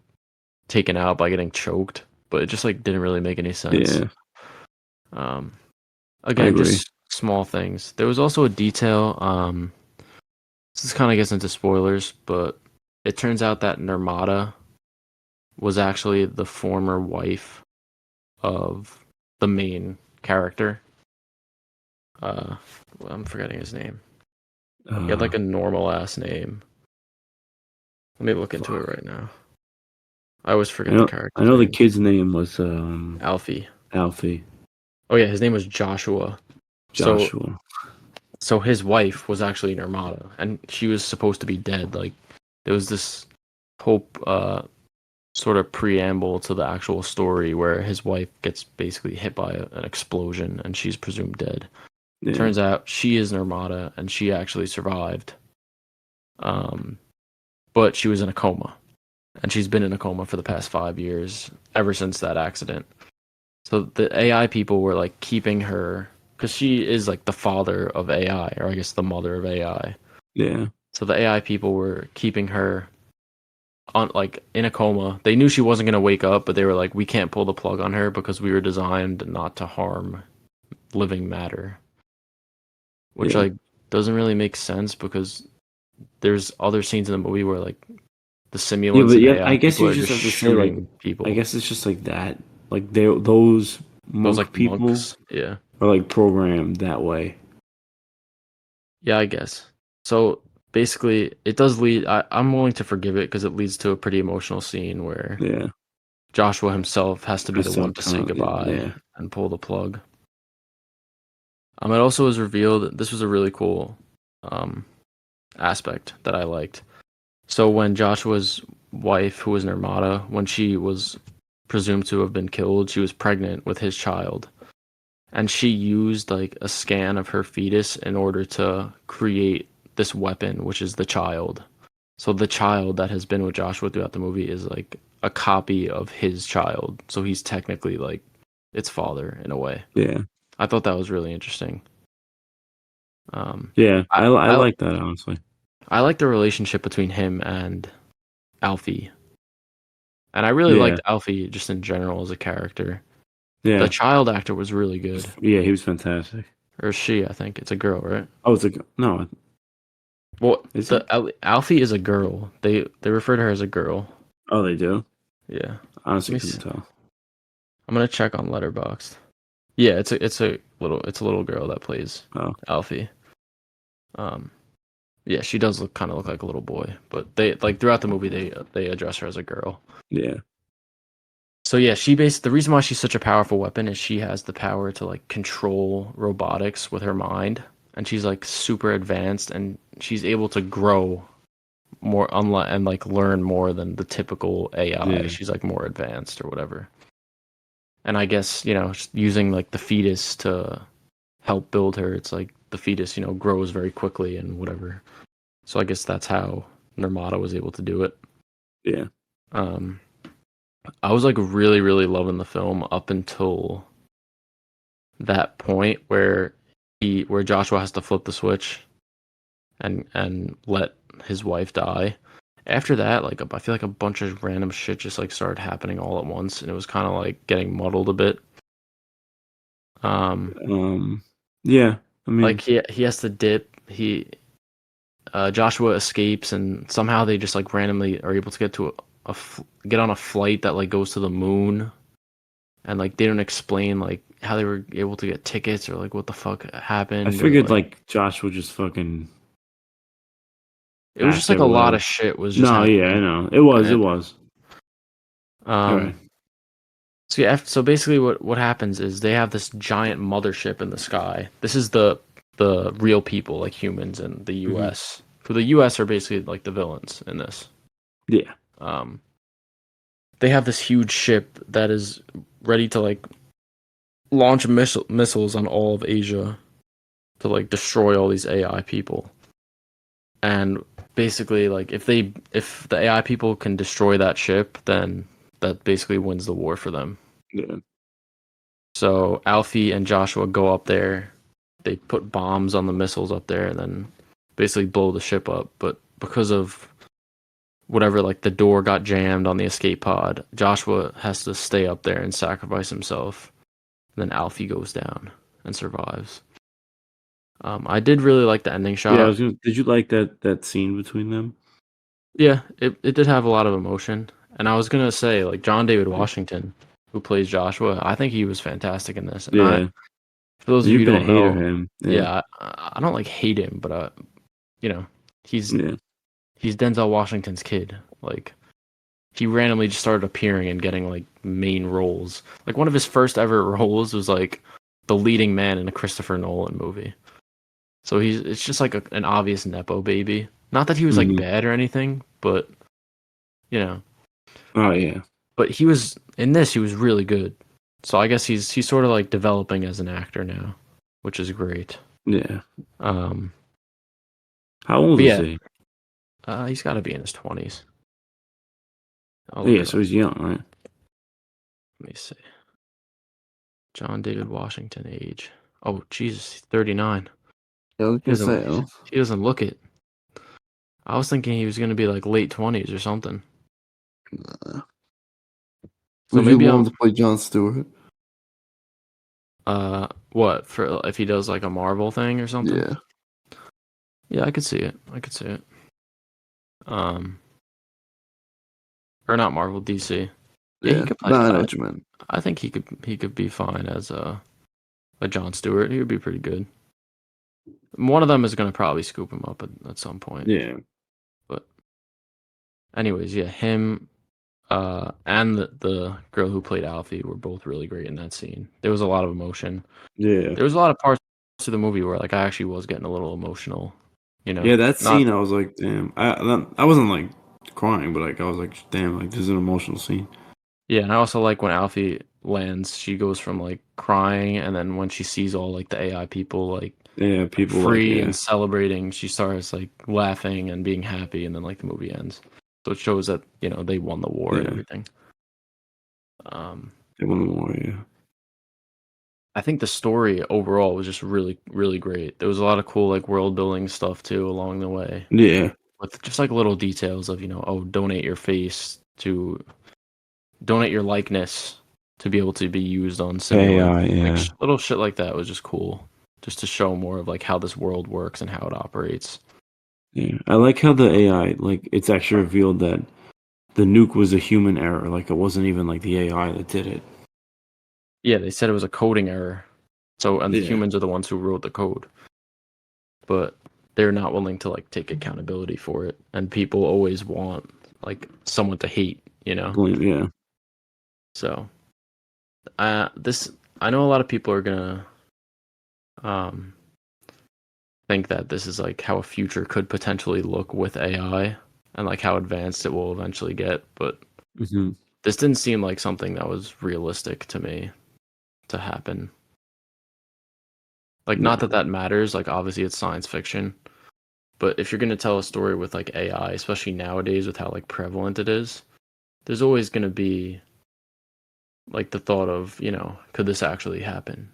taken out by getting choked, but it just like didn't really make any sense. Yeah. Um I again, agree. just small things. There was also a detail this kind of gets into spoilers, but it turns out that Nirmata was actually the former wife of the main character. Uh, I'm forgetting his name. He had Uh like a normal ass name. Let me look into it fuck. right now. I always forget the I character's know the name. kid's name was Alfie. Alfie. Oh yeah, his name was Joshua. So Joshua. so his wife was actually Nirmata, and she was supposed to be dead. Like there was this whole sort of preamble to the actual story where his wife gets basically hit by an explosion and she's presumed dead. Yeah. Turns out she is Nirmata and she actually survived. Um, but she was in a coma. And she's been in a coma for the past 5 years, ever since that accident. So the AI people were like keeping her, because she is like the father of AI, or I guess the mother of AI. Yeah. So the AI people were keeping her on like in a coma. They knew she wasn't gonna wake up, but they were like, we can't pull the plug on her because we were designed not to harm living matter. Which Yeah. like doesn't really make sense because there's other scenes in the movie where like the Yeah, simulants but and yeah, AI I guess people you are just just have to say like shooting I people. guess it's just like that. Like they those Those monk like people monks. Yeah. are like programmed that way. Yeah, I guess. So basically it does lead I'm willing to forgive it because it leads to a pretty emotional scene where Yeah. Joshua himself has to be the That's one some to say kind of goodbye yeah. and pull the plug. It also was revealed this was a really cool um aspect that I liked. So when Joshua's wife, who was Nirmata, when she was presumed to have been killed, she was pregnant with his child. And she used like a scan of her fetus in order to create this weapon, which is the child. So the child that has been with Joshua throughout the movie is like a copy of his child. So he's technically like its father in a way. Yeah. I thought that was really interesting. Yeah. I, I I like that honestly. I like the relationship between him and Alfie. And I really Yeah. liked Alfie just in general as a character. The Yeah. child actor was really good. Yeah, he was fantastic. Or she, I think. It's a girl, right? Oh, it's like no, Well, is it? Alfie is a girl. They refer to her as a girl. Oh, they do. Yeah. Let Honestly, me couldn't see. tell. I'm gonna check on Letterboxd. Yeah, it's a little girl that plays Oh, Alfie. Um, yeah, she does kind of look like a little boy, but they like throughout the movie they address her as a girl. yeah. So yeah, the reason why she's such a powerful weapon is she has the power to like control robotics with her mind, and she's like super advanced, and she's able to grow more unlike and like learn more than the typical AI. Yeah. She's like more advanced or whatever. And I guess, using like the fetus to help build her, it's like the fetus, grows very quickly and whatever. So I guess that's how Nirmata was able to do it. Yeah. Um, I was like really, really loving the film up until that point where Joshua has to flip the switch and let his wife die. After that, like I feel like a bunch of random shit just like started happening all at once, and it was kind of like getting muddled a bit. Yeah. I mean, Like he has to dip. Joshua escapes, and somehow they just like randomly are able to get to get on a flight that like goes to the moon, and like they don't explain like how they were able to get tickets or like what the fuck I happened or figured like like Josh would just fucking it was just pass like it a or lot whatever. of shit was just No, yeah, I happening. know. It was. It And was. All right. so yeah, so basically what happens is they have this giant mothership in the sky. This is the real people like humans in the Mm-hmm. US. Who the US are basically like the villains in this. Yeah. Um they have this huge ship that is ready to like launch missiles on all of Asia to like destroy all these AI people. And basically like if the AI people can destroy that ship, then that basically wins the war for them. Yeah. So Alfie and Joshua go up there. They put bombs on the missiles up there and then basically blow the ship up. But because of whatever, like the door got jammed on the escape pod, Joshua has to stay up there and sacrifice himself. And then Alfie goes down and survives. I did really like the ending Yeah. shot. Did you like that scene between them? Yeah, it did have a lot of emotion. And I was gonna say, like John David Washington, who plays Joshua, I think he was fantastic in this. And Yeah. for those of you You've who been a don't hater of know, him. Yeah. yeah, I don't like hate him, but you know, he's Yeah. he's Denzel Washington's kid. Like he randomly just started appearing and getting like main roles. Like one of his first ever roles was like the leading man in a Christopher Nolan movie. So it's just like an obvious nepo baby. Not that he was like Mm-hmm. bad or anything, but you know, Oh yeah. but he was in this. He was really good. So I guess he's sort of like developing as an actor now, which is great. Yeah. Um, How old but is yeah, he? he's got to be in his 20s. I'll look Yeah. it So up. he's young, right? Let me see. John David Washington age. Oh Jesus, he's 39. Yeah, I was He gonna doesn't say, oh, he doesn't look it. I was thinking he was gonna be like late 20s or something. So would you maybe want I'm him to play Jon Stewart? what for if he does like a Marvel thing or something? Yeah. Yeah, I could see it. I could see it. Um, or not Marvel, DC. Yeah, he Yeah. could play. No, I know what you meant. I think he could be fine as a Jon Stewart. He would be pretty good. One of them is gonna probably scoop him up at some point. Yeah. But anyways, yeah, him and the girl who played Alfie were both really great in that scene. There was a lot of emotion. Yeah. There was a lot of parts of the movie where like I actually was getting a little emotional. Yeah. That Not scene, I was like, damn. I wasn't like crying, but like I was like, damn. Like this is an emotional scene. yeah, and I also like when Alfie lands, she goes from like crying, and then when she sees all like the AI people Yeah. like People like free yeah. and celebrating, she starts like laughing and being happy, and then like the movie ends. So it shows that they won the war and Yeah. everything. Um, They want more. Yeah. I think the story overall was just really, really great. There was a lot of cool like world building stuff too along the way, Yeah. with just like little details of donate your donate your likeness to be able to be used on simulation. AI. Like Yeah. little shit like that was just cool, just to show more of like how this world works and how it operates. Yeah. I like how the AI like it's actually revealed that the nuke was a human error. Like it wasn't even like the AI that did it. Yeah, they said it was a coding error. So and the Yeah. humans are the ones who wrote the code, but they're not willing to like take accountability for it. And people always want like someone to hate. Blame. Yeah. So, I know a lot of people are gonna think that this is like how a future could potentially look with AI and like how advanced it will eventually get, but this didn't seem like something that was realistic to me to happen. Like, not that matters. Like, obviously, it's science fiction. But if you're going to tell a story with, like, AI, especially nowadays with how, like, prevalent it is, there's always going to be, like, the thought of, could this actually happen?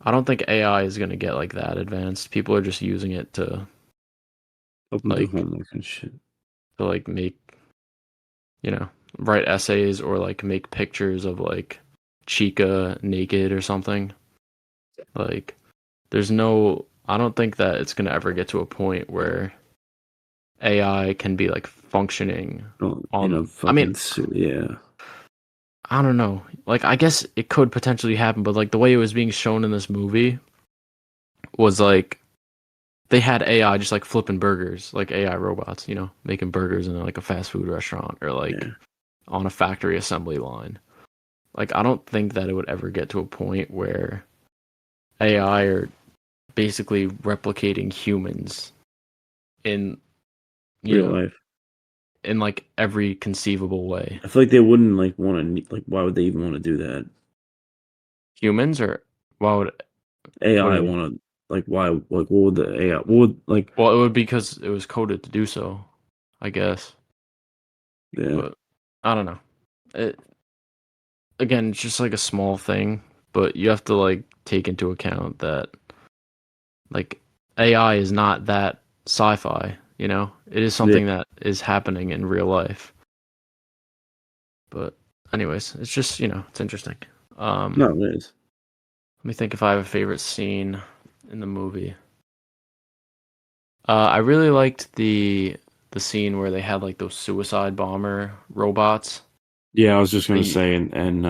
I don't think AI is going to get, like, that advanced. People are just using it to, do homework and shit. To, like, make, write essays or, like, make pictures of, like, Chica naked or something. Like, I don't think that it's going to ever get to a point where AI can be like functioning on. Yeah. I don't know. Like, I guess it could potentially happen, but like the way it was being shown in this movie was like they had AI just like flipping burgers, like AI robots, making burgers in like a fast food restaurant or like on a factory assembly line. Like, I don't think that it would ever get to a point where AI are basically replicating humans in real life, in like every conceivable way. I feel like they wouldn't like want to. Like, why would they even want to do that? Humans, or why would AI want to? Like, why? Like, what would the AI? What would like? Well, it would be because it was coded to do so, I guess. Yeah. But I don't know. Again, it's just like a small thing, but you have to like take into account that like AI is not that sci-fi. It is something that is happening in real life. But anyways, it's just it's interesting. No, it is. Let me think if I have a favorite scene in the movie. I really liked the scene where they had like those suicide bomber robots. Yeah, I was just gonna say, and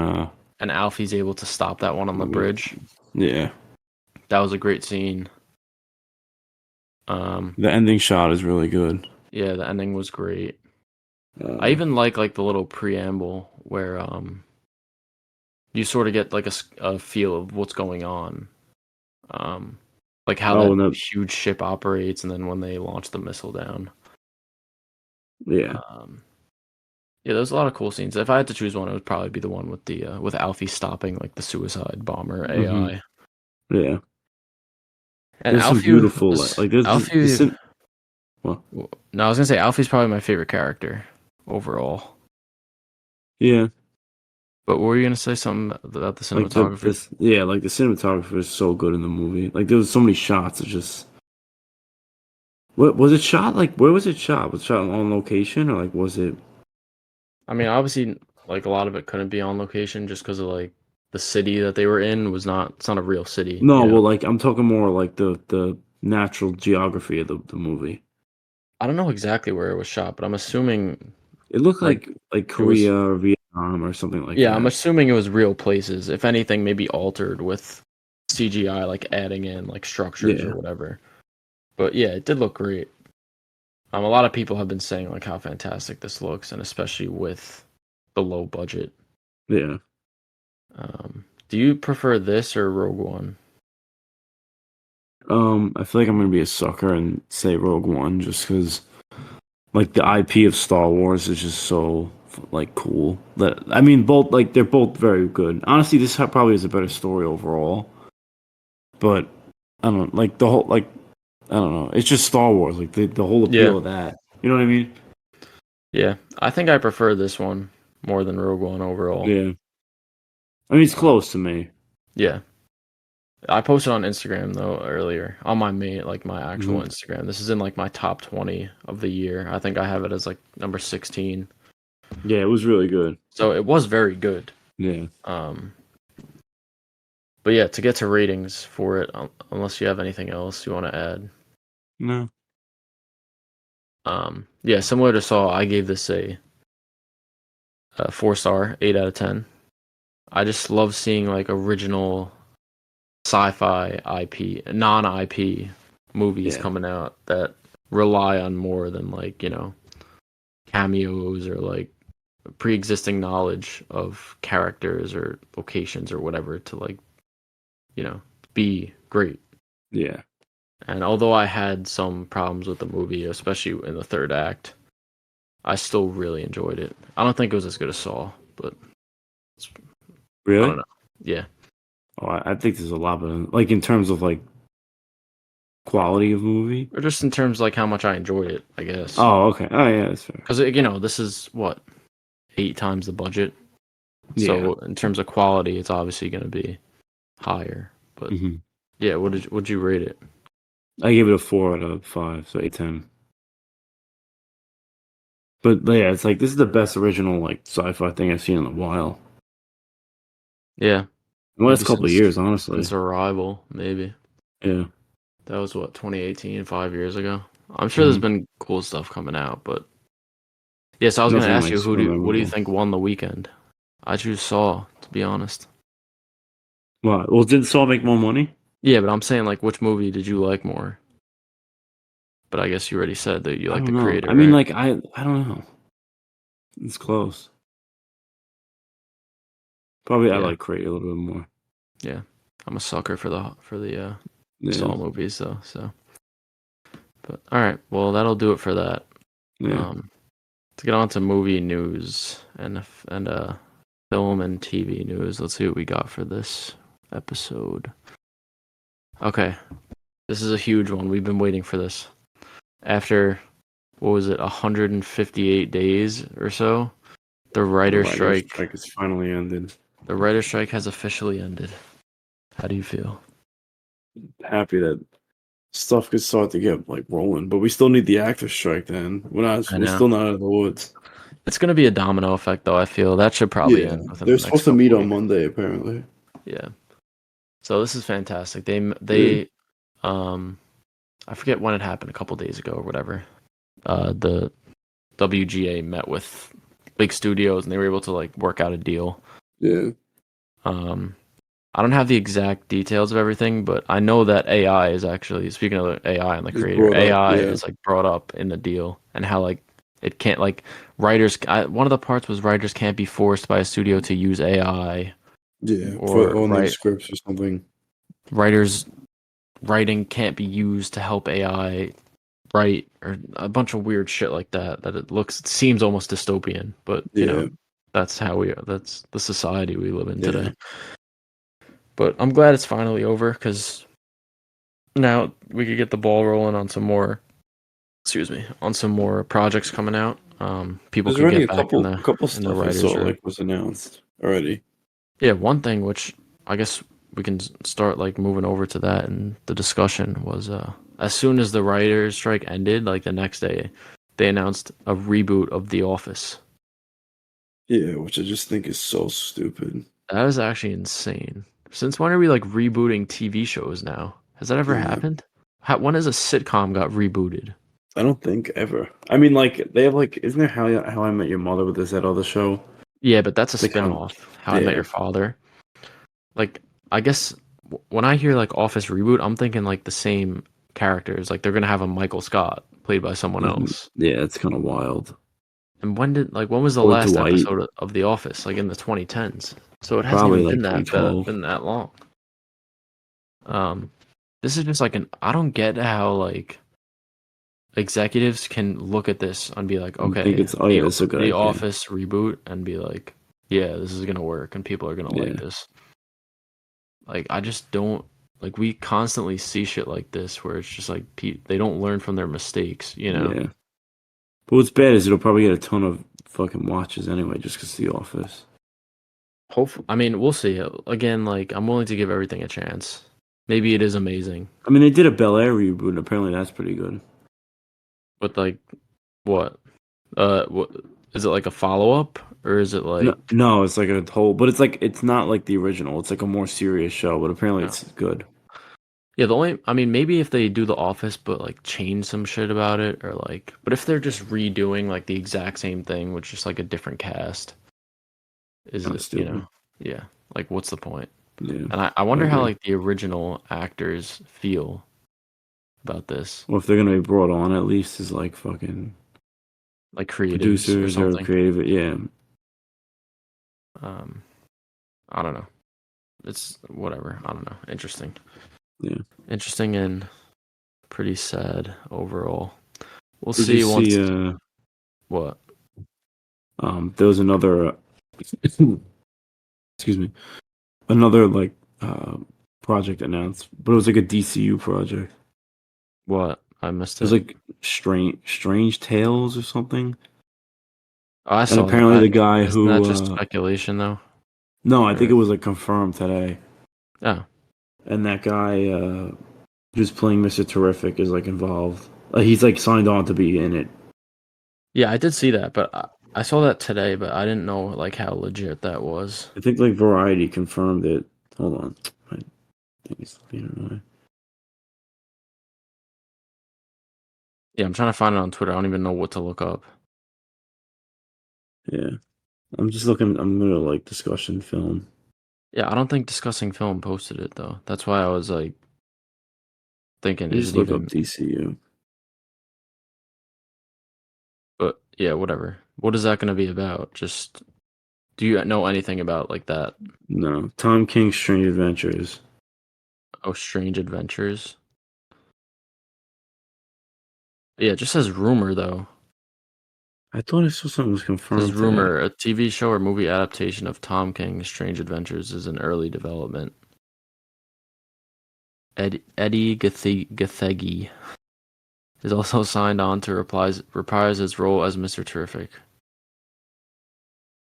Alfie's able to stop that one on the bridge. Yeah, that was a great scene. The ending shot is really good. Yeah, the ending was great. I even like the little preamble where you sort of get like a feel of what's going on. Like how that huge ship operates, and then when they launch the missile down. Yeah. Yeah, there's a lot of cool scenes. If I had to choose one, it would probably be the one with the with Alfie stopping like the suicide bomber AI. Yeah. And there's Alfie, some beautiful like there's Alfie. No, I was gonna say Alfie's probably my favorite character overall. Yeah. But what were you gonna say? Something about the cinematography? Like the cinematography is so good in the movie. Like there was so many shots. It's just. What was it shot? Like where was it shot? Was it shot on location or like was it? I mean, obviously, like a lot of it couldn't be on location just because of like the city that they were in was not. It's not a real city. No, well, like I'm talking more like the natural geography of the movie. I don't know exactly where it was shot, but I'm assuming it looked like Korea or Vietnam or something like that. Yeah, I'm assuming it was real places. If anything, maybe altered with CGI, like adding in like structures or whatever. But yeah, it did look great. A lot of people have been saying like how fantastic this looks, and especially with the low budget. Yeah. Do you prefer this or Rogue One? I feel like I'm gonna be a sucker and say Rogue One just because, like, the IP of Star Wars is just so like cool. That I mean, both like they're both very good. Honestly, this probably is a better story overall. But I don't like the whole like I don't know. It's just Star Wars, like the whole appeal of that. You know what I mean? Yeah, I think I prefer this one more than Rogue One overall. Yeah. I mean, it's close to me. Yeah. I posted on Instagram though earlier on my my actual Instagram. This is in like my top 20 of the year. I think I have it as like number 16. Yeah, it was really good. So it was very good. Yeah. But yeah, to get to ratings for it, unless you have anything else you want to add. No. Yeah, similar to Saw, I gave this a 4-star, 8 out of 10. I just love seeing like original sci-fi IP, non-IP movies coming out that rely on more than like, cameos or like pre-existing knowledge of characters or locations or whatever to like, be great. Yeah. And although I had some problems with the movie, especially in the third act, I still really enjoyed it. I don't think it was as good as Saw, but really, I don't know. Yeah. Oh, I think there's a lot better. Like in terms of like quality of movie, or just in terms of, like how much I enjoyed it, I guess. Oh, okay. Oh, yeah, that's fair. Because this is what 8 times the budget. Yeah. So in terms of quality, it's obviously going to be higher. But yeah, would you rate it? I gave it a 4 out of 5, so 8/10. But yeah, it's like this is the best original like sci-fi thing I've seen in a while. Yeah. The last couple of years, honestly. Since Arrival, maybe. Yeah. That was what 2018, 5 years ago. I'm sure there's been cool stuff coming out, but yes, I was going to ask you what do you think won the weekend? I choose Saw, to be honest. What? Well, did Saw make more money? Yeah, but I'm saying like which movie did you like more? But I guess you already said that you like the creator. I mean, like I don't know. It's close. Probably I like Creator a little bit more. Yeah, I'm a sucker for the Saw movies though. So, but all right, well that'll do it for that. Yeah. To get on to movie news and film and TV news, let's see what we got for this episode. Okay, this is a huge one. We've been waiting for this. After, what was it, 158 days or so, the writer's strike has finally ended. The writer's strike has officially ended. How do you feel? Happy that stuff could start to get like rolling, but we still need the actor strike. Then we're still not out of the woods. It's going to be a domino effect, though. I feel that should probably end. They're supposed to meet on Monday, apparently. Yeah. So this is fantastic. They I forget when it happened, a couple days ago or whatever. The WGA met with big studios and they were able to like work out a deal. Yeah. I don't have the exact details of everything, but I know that AI is actually, speaking of AI and the creator, AI is like brought up in the deal and how like it can't like writers. One of the parts was writers can't be forced by a studio to use AI. Yeah, or on their scripts or something. Writers writing can't be used to help AI write or a bunch of weird shit like that. That it seems almost dystopian, but that's that's the society we live in today. But I'm glad it's finally over because now we could get the ball rolling on some more. On some more projects coming out. People can get back in the couple stuff the writers room. Was announced already. Yeah, one thing which I guess we can start like moving over to that, and the discussion was as soon as the writers' strike ended, like the next day, they announced a reboot of The Office. Yeah, which I just think is so stupid. That is actually insane. Since when are we like rebooting TV shows now? Has that ever happened? When has a sitcom got rebooted? I don't think ever. I mean, like they have like, isn't there How I Met Your Mother with that other show? Yeah, but that's a spinoff. How I Met Your Father. Like, I guess when I hear like Office Reboot, I'm thinking like the same characters. Like they're gonna have a Michael Scott played by someone else. Yeah, it's kind of wild. And when was the last episode of The Office? Like in the 2010s. So it hasn't even been that long. This is just like I don't get how like executives can look at this and be like, okay, it's a good idea. Office reboot, and be like, yeah, this is gonna work and people are gonna like this. Like I just don't like. We constantly see shit like this where it's just like they don't learn from their mistakes, you know. Yeah. But what's bad is it'll probably get a ton of fucking watches anyway, just because The Office. Hopefully, I mean, we'll see. Again, like I'm willing to give everything a chance. Maybe it is amazing. I mean, they did a Bel Air reboot, and apparently that's pretty good. But like, what? What is it like a follow up, or is it like? No, it's like a whole. But it's not like the original. It's like a more serious show, but apparently it's good. Yeah, maybe if they do The Office, but like change some shit about it, or like, but if they're just redoing like the exact same thing with just like a different cast, is it stupid. Yeah, like what's the point? Yeah, and I wonder how like the original actors feel about this. Well, if they're gonna be brought on, at least as like fucking like creatives producers or creative, I don't know. It's whatever. I don't know. Interesting. Yeah. Interesting and pretty sad overall. We'll Did see you once. see, What? there was another, excuse me, another like project announced, but it was like a DCU project. What? I missed It was it. like Strange Tales or something. Oh, I And saw apparently that. the guy Isn't that who, just speculation though? no, I think Or... it was like confirmed today. Oh. And that guy who's playing Mr. Terrific is like involved. He's like signed on to be in it. Yeah, I did see that, but I saw that today, but I didn't know like how legit that was. I think like Variety confirmed it. Hold on. I think it's being annoying. Yeah, I'm trying to find it on Twitter. I don't even know what to look up. Yeah. I'm just looking. I'm gonna like discussion film. Yeah, I don't think Discussing Film posted it though. That's why I was like thinking, You is just it look up even? DCU. But yeah, whatever. What is that going to be about? Just do you know anything about like that? No. Tom King's Strange Adventures. Oh, Strange Adventures. Yeah, it just says rumor though. I thought I saw something was It says confirmed today. rumor, a TV show or movie adaptation of Tom King's Strange Adventures is in early development. Eddie Gathegi is also signed on to reprise his role as Mr. Terrific.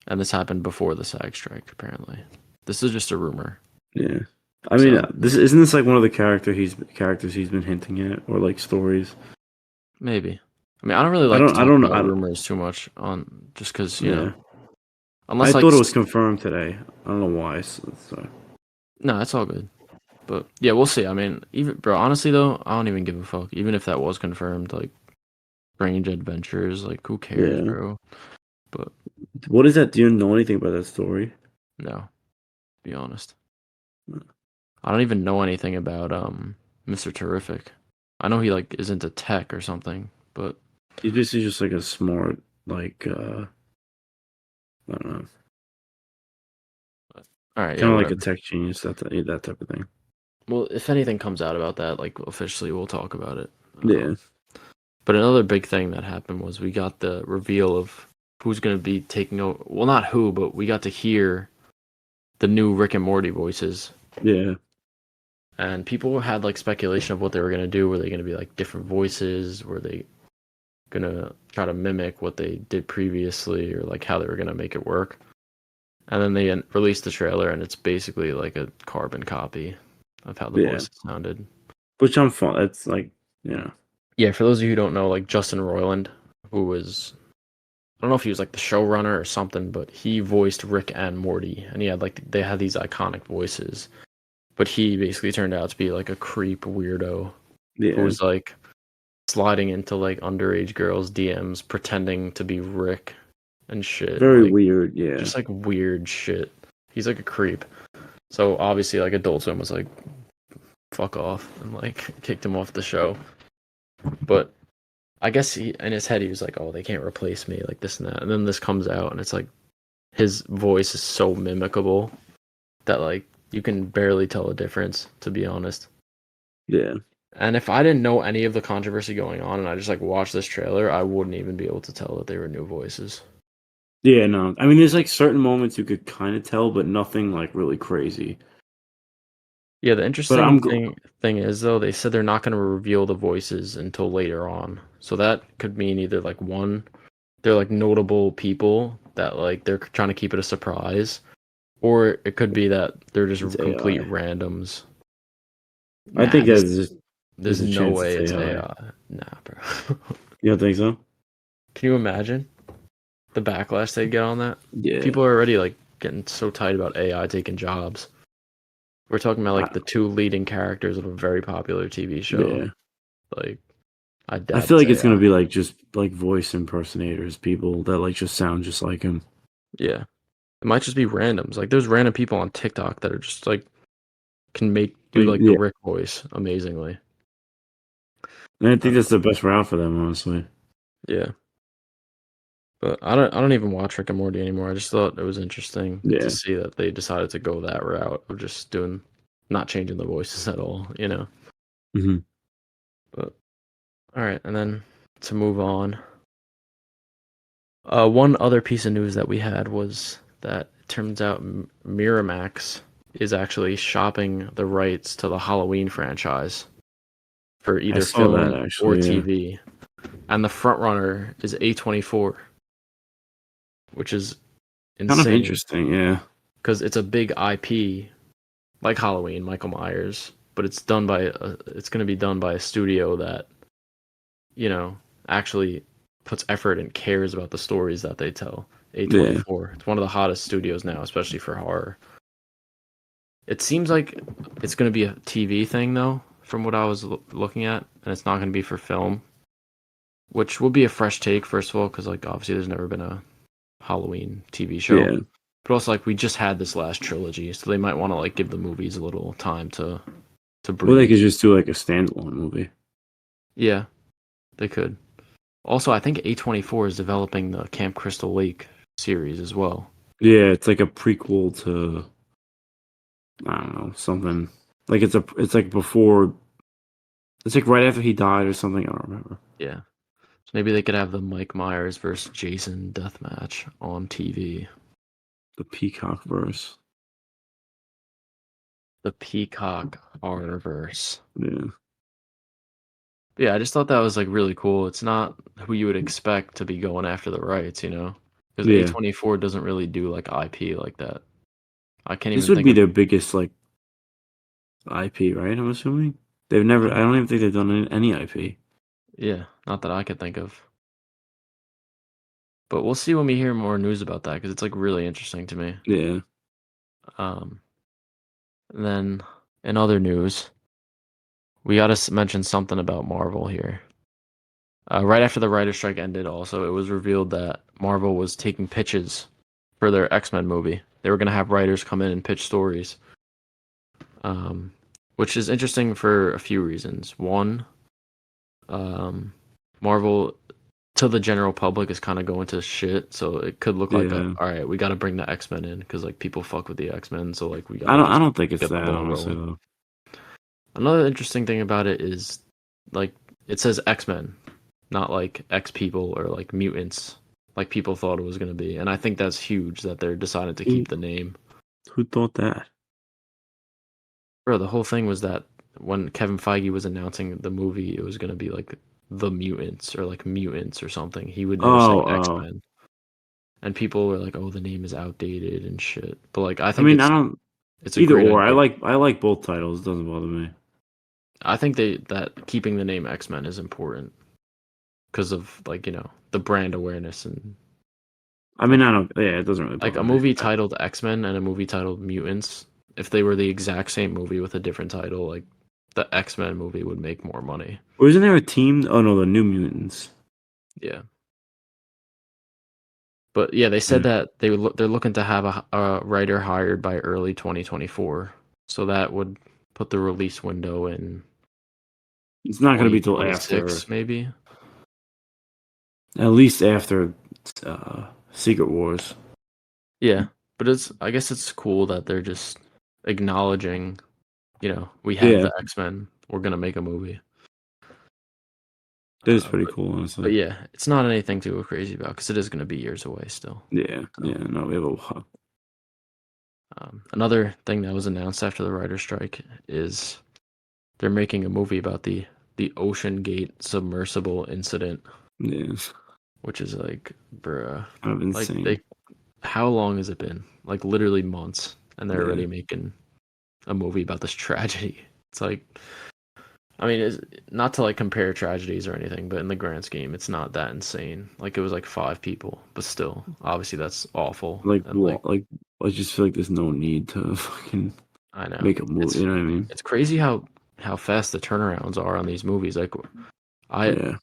And this happened before the SAG strike, apparently. This is just a rumor. Yeah. I mean, isn't this like one of the characters he's been hinting at, or like stories? Maybe. I mean, I don't really like to talk about rumors too much on just because you know. Unless I like thought it was confirmed today. I don't know why. So. No, it's all good. But yeah, we'll see. I mean, even bro, honestly though, I don't even give a fuck. Even if that was confirmed, like Strange Adventures, like who cares, bro? But what is that? Do you know anything about that story? No, to be honest. I don't even know anything about Mr. Terrific. I know he like is into tech or something, but he's basically just like a smart, like I don't know. All right, kind of like a tech genius, that type of thing. Well, if anything comes out about that, like officially, we'll talk about it. Yeah. But another big thing that happened was we got the reveal of who's going to be taking over. Well, not who, but we got to hear the new Rick and Morty voices. Yeah. And people had like speculation of what they were going to do. Were they going to be like different voices? Were they going to try to mimic what they did previously, or like how they were going to make it work? And then they released the trailer, and it's basically like a carbon copy of how the voices sounded. Which I'm fun. It's like, Yeah, for those of you who don't know, like Justin Roiland, who was, I don't know if he was like the showrunner or something, but he voiced Rick and Morty, and he had like, they had these iconic voices. But he basically turned out to be like a creep weirdo who was like sliding into like underage girls' DMs pretending to be Rick and shit. Very like, weird, yeah. Just like weird shit. He's like a creep. So obviously like Adult Swim was like, fuck off, and like kicked him off the show. But I guess in his head he was like, oh, they can't replace me, like this and that. And then this comes out and it's like his voice is so mimicable that like you can barely tell the difference, to be honest. Yeah. And if I didn't know any of the controversy going on and I just like watched this trailer, I wouldn't even be able to tell that they were new voices. Yeah, no. I mean, there's like certain moments you could kind of tell, but nothing like really crazy. Yeah, the interesting thing is though, they said they're not going to reveal the voices until later on. So that could mean either like one, they're like notable people that like they're trying to keep it a surprise, or it could be that they're just complete randoms. I think there's no way it's AI. Nah, bro. You don't think so? Can you imagine the backlash they get on that? Yeah. People are already like getting so tight about AI taking jobs. We're talking about like the two leading characters of a very popular TV show. Yeah. Like, I feel like it's gonna be like just like voice impersonators, people that like just sound just like him. Yeah, it might just be randoms. Like, there's random people on TikTok that are just like can do like the Rick voice amazingly. And I think that's the best route for them, honestly. Yeah. But I don't even watch Rick and Morty anymore. I just thought it was interesting to see that they decided to go that route of just not changing the voices at all, you know. Mm-hmm. But all right, and then to move on, one other piece of news that we had was that it turns out Miramax is actually shopping the rights to the Halloween franchise for either film or TV. And the front runner is A24, which is insane. Kind of interesting, yeah. Because it's a big IP, like Halloween, Michael Myers, but it's going to be done by a studio that, you know, actually puts effort and cares about the stories that they tell. A24. It's one of the hottest studios now, especially for horror. It seems like it's going to be a TV thing, though, from what I was looking at, and it's not going to be for film, which will be a fresh take, first of all, because, like, obviously there's never been a Halloween TV show. Yeah. But also, like, we just had this last trilogy, so they might want to, like, give the movies a little time to breathe. Well, they could just do, like, a standalone movie. Yeah, they could. Also, I think A24 is developing the Camp Crystal Lake series as well. Yeah, it's like a prequel to, I don't know, something. Like, it's like before, it's like right after he died or something, I don't remember. Yeah. So maybe they could have the Mike Myers versus Jason deathmatch on TV. The Peacock verse. The Peacock Horrorverse. Yeah. Yeah, I just thought that was, like, really cool. It's not who you would expect to be going after the rights, you know? Because A24 doesn't really do, like, IP like that. I can't even think This would be their biggest, like, IP, right? I'm assuming? I don't even think they've done any IP. Yeah, not that I could think of. But we'll see when we hear more news about that, because it's, like, really interesting to me. Yeah. And then, in other news, we gotta mention something about Marvel here. Right after the writer's strike ended, also, it was revealed that Marvel was taking pitches for their X-Men movie. They were gonna have writers come in and pitch stories. Which is interesting for a few reasons. One, Marvel, to the general public, is kind of going to shit, so it could look like all right, we got to bring the X-Men in because, like, people fuck with the X-Men, so, like, we got. I don't think it's that, honestly, though. Another interesting thing about it is, like, it says X-Men, not like X people or like mutants, like people thought it was going to be, and I think that's huge that they're deciding to keep the name. Who thought that? Bro, the whole thing was that when Kevin Feige was announcing the movie, it was going to be like the mutants or like mutants or something. He would never say X-Men. And people were like, "Oh, the name is outdated and shit." But, like, I think it's either or. I like both titles. It doesn't bother me. I think that keeping the name X-Men is important because of, like, you know, the brand awareness and. I mean, it doesn't really. Like, a movie titled X-Men and a movie titled Mutants, if they were the exact same movie with a different title, like, the X-Men movie would make more money. Or isn't there a team? Oh no, the New Mutants. Yeah. But yeah, they said that they're looking to have a writer hired by early 2024. So that would put the release window in. It's not going to be till after, maybe. At least after Secret Wars. Yeah, but I guess it's cool that they're just acknowledging, you know, we have the X-Men. We're gonna make a movie. That is pretty cool, honestly. But yeah, it's not anything to go crazy about because it is gonna be years away still. Yeah, no, we have a while. Another thing that was announced after the writer's strike is they're making a movie about the Oceangate submersible incident. Yes. Which is like, bruh. Kind of insane. Like, how long has it been? Like, literally months, and they're already making a movie about this tragedy. It's like, I mean, it's not to, like, compare tragedies or anything, but in the grand scheme, it's not that insane. Like, it was like 5 people, but still, obviously that's awful. Like, I just feel like there's no need to fucking make a movie. You know what I mean? It's crazy how fast the turnarounds are on these movies. Like, I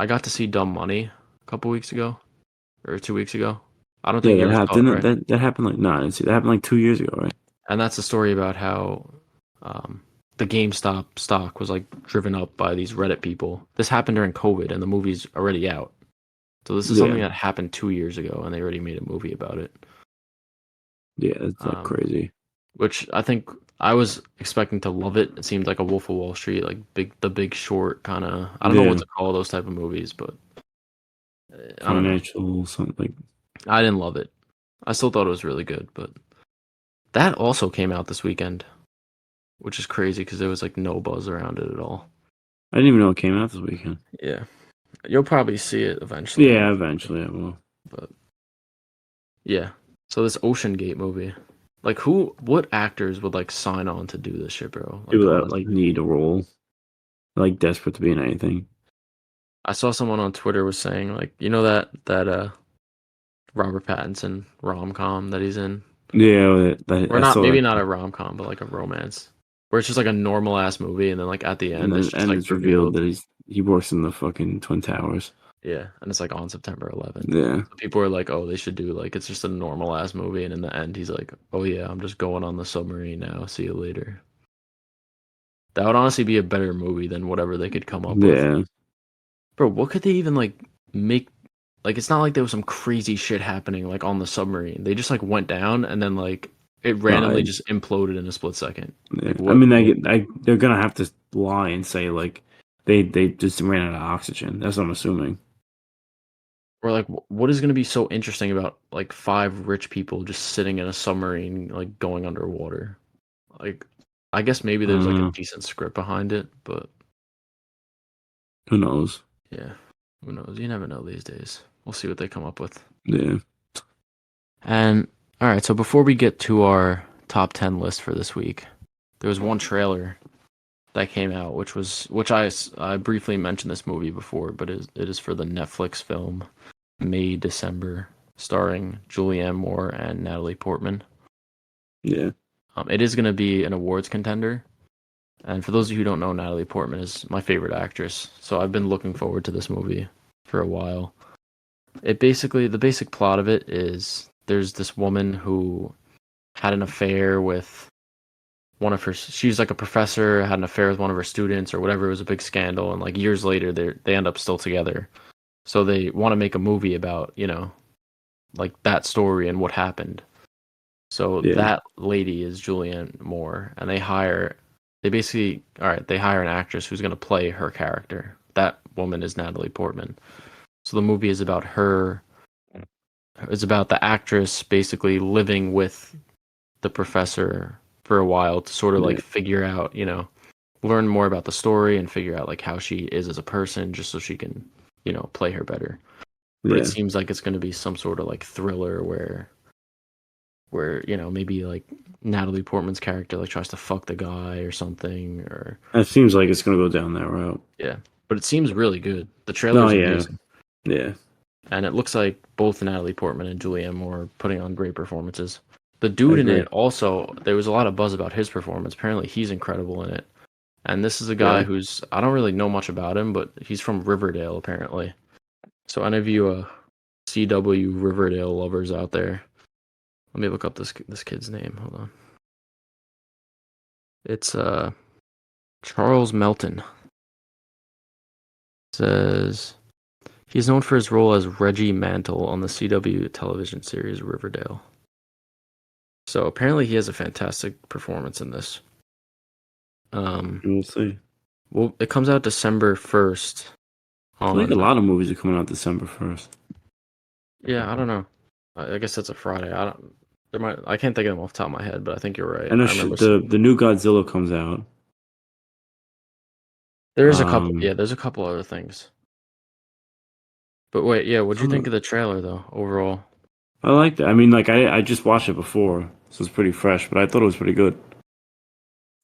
got to see Dumb Money a couple weeks ago, or 2 weeks ago. I don't think that happened. Right? That happened like that happened like 2 years ago, right? And that's the story about how the GameStop stock was, like, driven up by these Reddit people. This happened during COVID, and the movie's already out. So this is something that happened 2 years ago, and they already made a movie about it. Yeah, it's like crazy. Which I think I was expecting to love it. It seemed like a Wolf of Wall Street, like The Big Short kind of. I don't know what to call those type of movies, but I don't know. Financial something. I didn't love it. I still thought it was really good, but that also came out this weekend, which is crazy because there was like no buzz around it at all. I didn't even know it came out this weekend. Yeah, you'll probably see it eventually. Yeah, eventually I will. But yeah, so this Oceangate movie, like what actors would like sign on to do this shit, bro? Like, People that like need a role, like desperate to be in anything. I saw someone on Twitter was saying like, you know that Robert Pattinson rom-com that he's in. Yeah, or not maybe not a rom-com, but like a romance, where it's just like a normal ass movie, and then like at the end, it's just like it's revealed that he works in the fucking Twin Towers. Yeah, and it's like on September 11th. Yeah, so people are like, oh, they should do like it's just a normal ass movie, and in the end, he's like, oh yeah, I'm just going on the submarine now. See you later. That would honestly be a better movie than whatever they could come up with. Bro, what could they even like make? Like, it's not like there was some crazy shit happening like on the submarine. They just like went down, and then like it randomly just imploded in a split second. Yeah. Like, I mean, they're gonna have to lie and say like they just ran out of oxygen. That's what I'm assuming. Or like, what is going to be so interesting about like 5 rich people just sitting in a submarine, like going underwater? Like, I guess maybe there's like a decent script behind it, but who knows? Yeah, who knows? You never know these days. We'll see what they come up with. Yeah. And all right, so before we get to our top 10 list for this week, there was one trailer that came out, which I briefly mentioned this movie before, but it is for the Netflix film May December, starring Julianne Moore and Natalie Portman. Yeah. It is going to be an awards contender. And for those of you who don't know, Natalie Portman is my favorite actress. So I've been looking forward to this movie for a while. The basic plot of it is there's this woman who had an affair with she's like a professor, had an affair with one of her students or whatever. It was a big scandal. And like years later, they end up still together. So they want to make a movie about, like that story and what happened. So that lady is Julianne Moore, and they hire an actress who's going to play her character. That woman is Natalie Portman. So the movie is about her. It's about the actress basically living with the professor for a while to sort of like figure out, learn more about the story and figure out like how she is as a person, just so she can, play her better. But it seems like it's going to be some sort of like thriller where maybe like Natalie Portman's character like tries to fuck the guy or something, or it seems like it's gonna go down that route. Yeah, but it seems really good. The trailer's amazing. Yeah, and it looks like both Natalie Portman and Julianne Moore are putting on great performances. The dude in it also, there was a lot of buzz about his performance. Apparently, he's incredible in it. And this is a guy who's, I don't really know much about him, but he's from Riverdale apparently. So any of you CW Riverdale lovers out there, let me look up this kid's name. Hold on. It's Charles Melton. It says he's known for his role as Reggie Mantle on the CW television series Riverdale. So apparently he has a fantastic performance in this. We'll see. Well, it comes out December 1st. I think a lot of movies are coming out December 1st. Yeah, I don't know. I guess that's a Friday. I can't think of them off the top of my head, but I think you're right. And the new Godzilla comes out. There's a couple. Yeah, there's a couple other things. But wait, yeah, what'd you think of the trailer though, overall? I liked it. I mean, like I just watched it before, so it's pretty fresh, but I thought it was pretty good.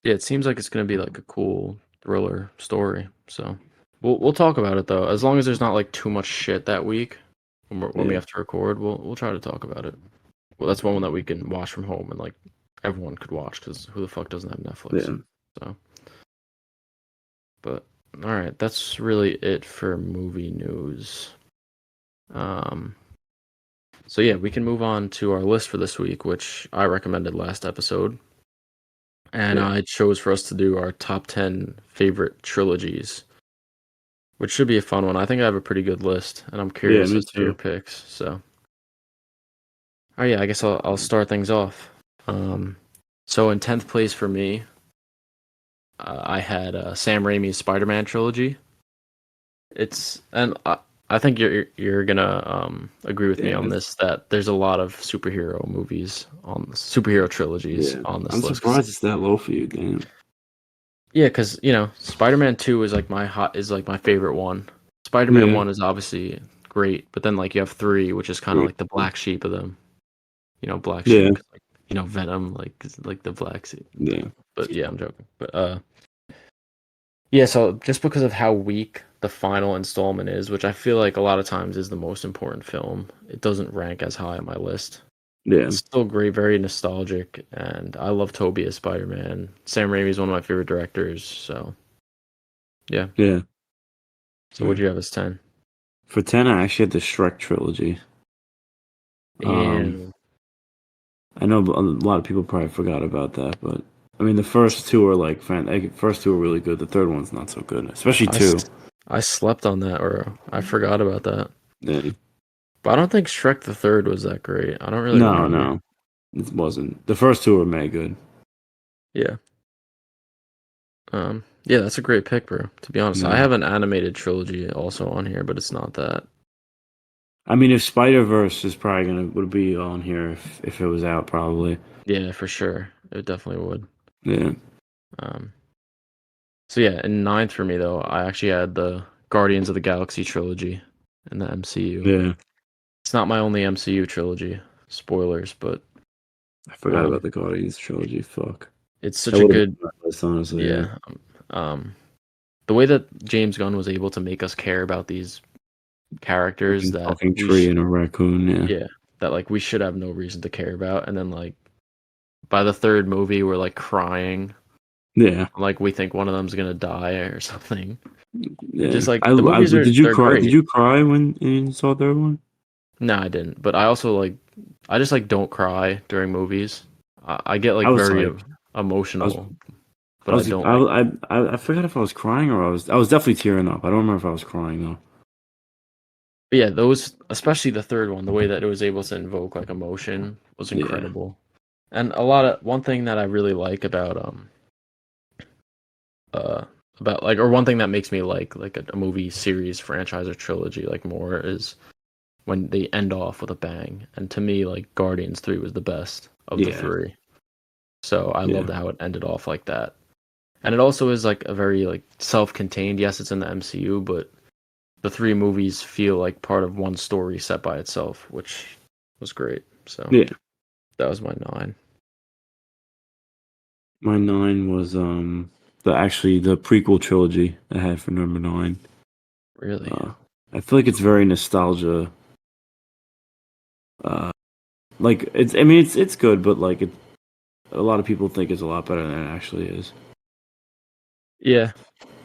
Yeah, it seems like it's gonna be like a cool thriller story. So we'll talk about it though. As long as there's not like too much shit that week when we have to record, we'll try to talk about it. Well, that's one that we can watch from home and like everyone could watch, because who the fuck doesn't have Netflix? Yeah. So, but all right, that's really it for movie news. So yeah, we can move on to our list for this week, which I recommended last episode. And I chose for us to do our top 10 favorite trilogies. which should be a fun one. I think I have a pretty good list, and I'm curious as to your picks. So, oh yeah, I guess I'll start things off. So in 10th place for me, I had Sam Raimi's Spider-Man trilogy. I think you're gonna agree with me on this, that there's a lot of superhero movies on superhero trilogies on this list. I'm surprised it's that low for you, damn. Yeah, because Spider-Man 2 is like my favorite one. Spider-Man 1 is obviously great, but then like you have 3, which is kind of like the black sheep of them. Black sheep, like, Venom, like the black sheep. Yeah. But yeah, I'm joking. But yeah, so just because of how weak the final installment is, which I feel like a lot of times is the most important film, it doesn't rank as high on my list. Yeah. It's still great, very nostalgic, and I love Tobey as Spider-Man. Sam Raimi is one of my favorite directors, so yeah. Yeah. So what'd you have as 10? For 10, I actually had the Shrek trilogy. I know a lot of people probably forgot about that, but I mean, the first two are first two are really good. The third one's not so good, especially 2. I slept on that, or I forgot about that. Yeah. But I don't think Shrek the Third was that great. I don't really remember. No, it wasn't. The first two were made good. Yeah. Yeah, that's a great pick, bro. To be honest, I have an animated trilogy also on here, but it's not that. I mean, if Spider-Verse is probably would be on here if it was out, probably. Yeah, for sure, it definitely would. Yeah. So yeah, in 9th for me though, I actually had the Guardians of the Galaxy trilogy in the MCU. Yeah. It's not my only MCU trilogy. Spoilers, but I forgot about the Guardians trilogy. Fuck. It's such a good list, honestly. Yeah. The way that James Gunn was able to make us care about these characters that fucking tree and a raccoon, yeah, that like we should have no reason to care about, and then like by the third movie we're like crying. Yeah. Like we think one of them's gonna die or something. Yeah. Just like the movies did you cry? Great. Did you cry when you saw the third one? No, I didn't. But I also I just like don't cry during movies. I get like very emotional, but I don't. I forgot if I was crying or I was definitely tearing up. I don't remember if I was crying though. But yeah, those, especially the third one, the way that it was able to invoke like emotion was incredible. Yeah. And one thing that I really like about one thing that makes me like a movie series, franchise, or trilogy like more is when they end off with a bang. And to me, like Guardians 3 was the best of the 3. So I loved how it ended off like that. And it also is like a very like self-contained. Yes, it's in the MCU, but the 3 movies feel like part of one story set by itself, which was great. So that was my 9. My 9 was the prequel trilogy I had for number 9. Really? I feel like it's very nostalgia. Like it's good, but like a lot of people think it's a lot better than it actually is. Yeah.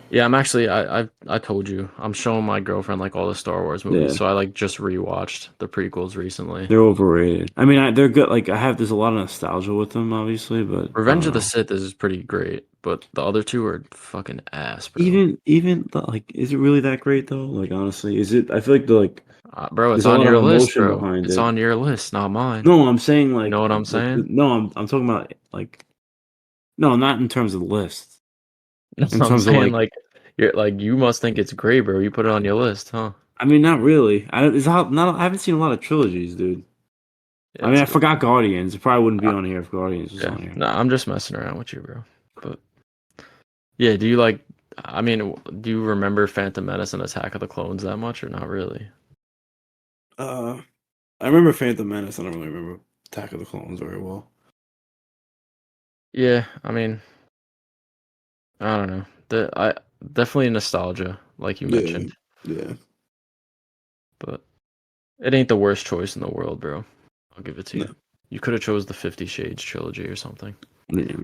Yeah, I'm actually I told you, I'm showing my girlfriend like all the Star Wars movies, so I like just rewatched the prequels recently. They're overrated. I mean, they're good. Like there's a lot of nostalgia with them, obviously, but Revenge of the Sith is pretty great, but the other 2 are fucking ass, bro. Even is it really that great though? Like honestly, is it? I feel like bro, it's on your list, bro. It's on your list, not mine. No, I'm saying like, you know what I'm saying? No, I'm talking about like, no, not in terms of the list. That's what I'm saying. Like you're like, you must think it's great, bro. You put it on your list, huh? I mean, not really. I haven't seen a lot of trilogies, dude. Yeah, I mean, I forgot Guardians. It probably wouldn't be on here if Guardians was on here. No, I'm just messing around with you, bro. But yeah, do you remember Phantom Menace and Attack of the Clones that much, or not really? I remember Phantom Menace. I don't really remember Attack of the Clones very well. Yeah, I mean, I don't know. I definitely nostalgia, like you mentioned. Yeah. But it ain't the worst choice in the world, bro. I'll give it to you. You could have chose the 50 Shades trilogy or something. Yeah.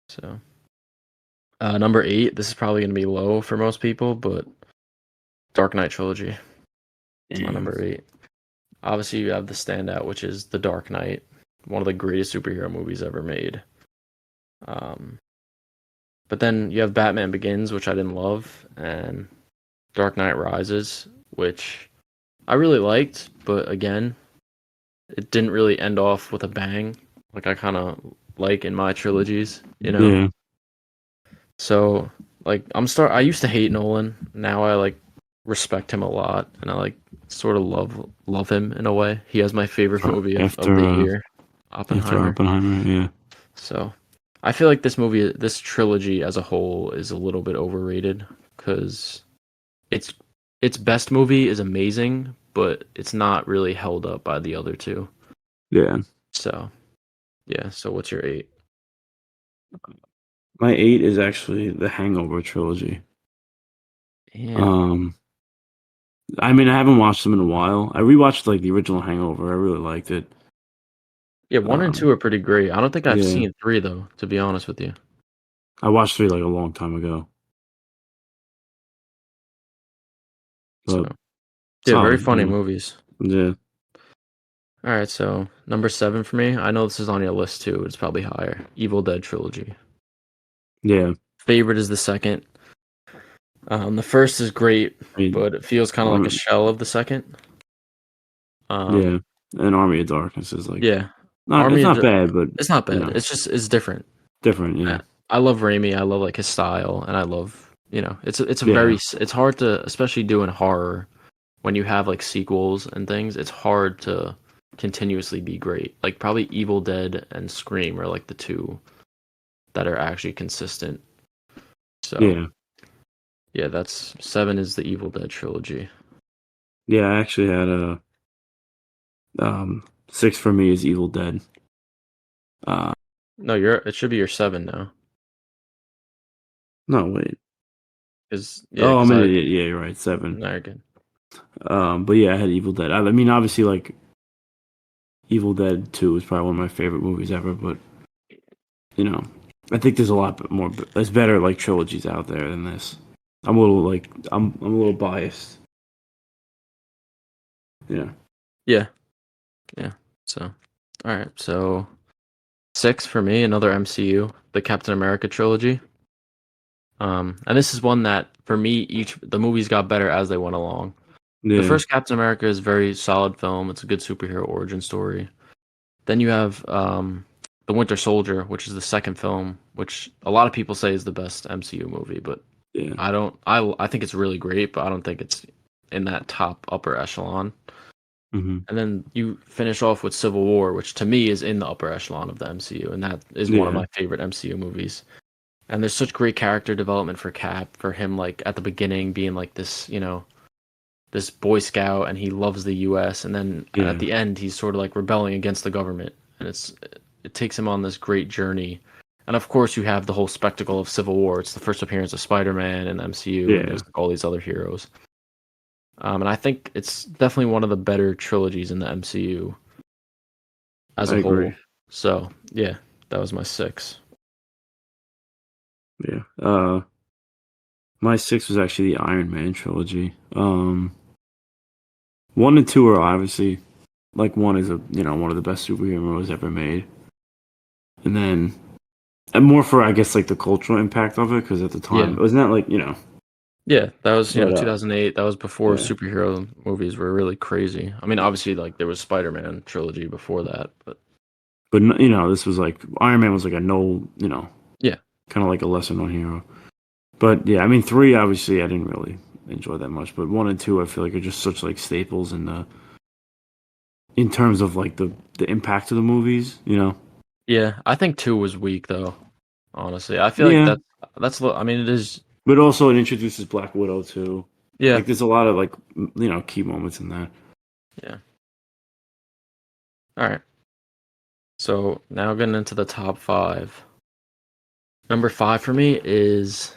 So, number 8. This is probably gonna be low for most people, but Dark Knight trilogy. It's my number 8. Obviously, you have the standout, which is The Dark Knight, one of the greatest superhero movies ever made. But then you have Batman Begins, which I didn't love, and Dark Knight Rises, which I really liked, but again, it didn't really end off with a bang, like I kind of like in my trilogies, you know. Yeah. So like I used to hate Nolan. Now I like respect him a lot, and I like sort of love him in a way. He has my favorite movie of the year, After Oppenheimer. Oppenheimer, yeah. So I feel like this trilogy as a whole is a little bit overrated because its best movie is amazing, but it's not really held up by the other two. Yeah. So yeah. So what's your 8? My 8 is actually the Hangover trilogy. Yeah. I mean, I haven't watched them in a while. I rewatched like the original Hangover. I really liked it. Yeah, 1 and 2 are pretty great. I don't think I've Yeah. seen 3 though, to be honest with you. I watched 3 like a long time ago. So But yeah, very solid, funny movies. Yeah. All right, so number 7 for me. I know this is on your list too. It's probably higher. Evil Dead trilogy. Yeah. Favorite is the second. The first is great, I mean, but it feels kind of like a shell of the second. Yeah. And Army of Darkness is like Yeah. it's not bad, but it's not you bad. know, It's different. different, yeah. I love Raimi. I love like his style, and I love it's a Yeah. very it's hard to, especially doing horror when you have like sequels and things. It's hard to continuously be great. Like probably Evil Dead and Scream are like the two that are actually consistent. So yeah, that's 7 is the Evil Dead trilogy. Yeah, I actually had a 6 for me is Evil Dead. No, it should be your 7 now. No, wait. Yeah, I'm an idiot. Yeah, you're right. 7. No, you're good. But yeah, I had Evil Dead. I mean, obviously, like Evil Dead 2 is probably one of my favorite movies ever. But I think there's a lot more. There's better like trilogies out there than this. I'm a little biased. Yeah. Yeah. So, all right. So 6 for me, another MCU, the Captain America trilogy. And this is one that for me, the movies got better as they went along. Yeah. The first Captain America is a very solid film. It's a good superhero origin story. Then you have The Winter Soldier, which is the second film, which a lot of people say is the best MCU movie, but Yeah. I don't. I think it's really great, but I don't think it's in that top upper echelon. Mm-hmm. And then you finish off with Civil War, which to me is in the upper echelon of the MCU, and that is one of my favorite MCU movies. And there's such great character development for Cap, for him like at the beginning being like this, this Boy Scout, and he loves the U.S. And then at the end, he's sort of like rebelling against the government, and it takes him on this great journey. And of course, you have the whole spectacle of Civil War. It's the first appearance of Spider-Man in the MCU, and there's like all these other heroes. And I think it's definitely one of the better trilogies in the MCU as a whole. So yeah, that was my 6. Yeah. My 6 was actually the Iron Man trilogy. 1 and 2 are obviously like 1 is one of the best superheroes ever made, and more for I guess like the cultural impact of it because at the time it wasn't that like Yeah, that was 2008. That was before superhero movies were really crazy. I mean, obviously like there was Spider-Man trilogy before that, but this was like Iron Man was like a kind of like a lesser known hero. But yeah, I mean 3 obviously I didn't really enjoy that much, but 1 and 2 I feel like are just such like staples in terms of like the impact of the movies, Yeah, I think 2 was weak though. Honestly, I feel like that's. I mean, it is. But also it introduces Black Widow too. Yeah, like there's a lot of like key moments in that. Yeah. All right. So now getting into the top 5. Number 5 for me is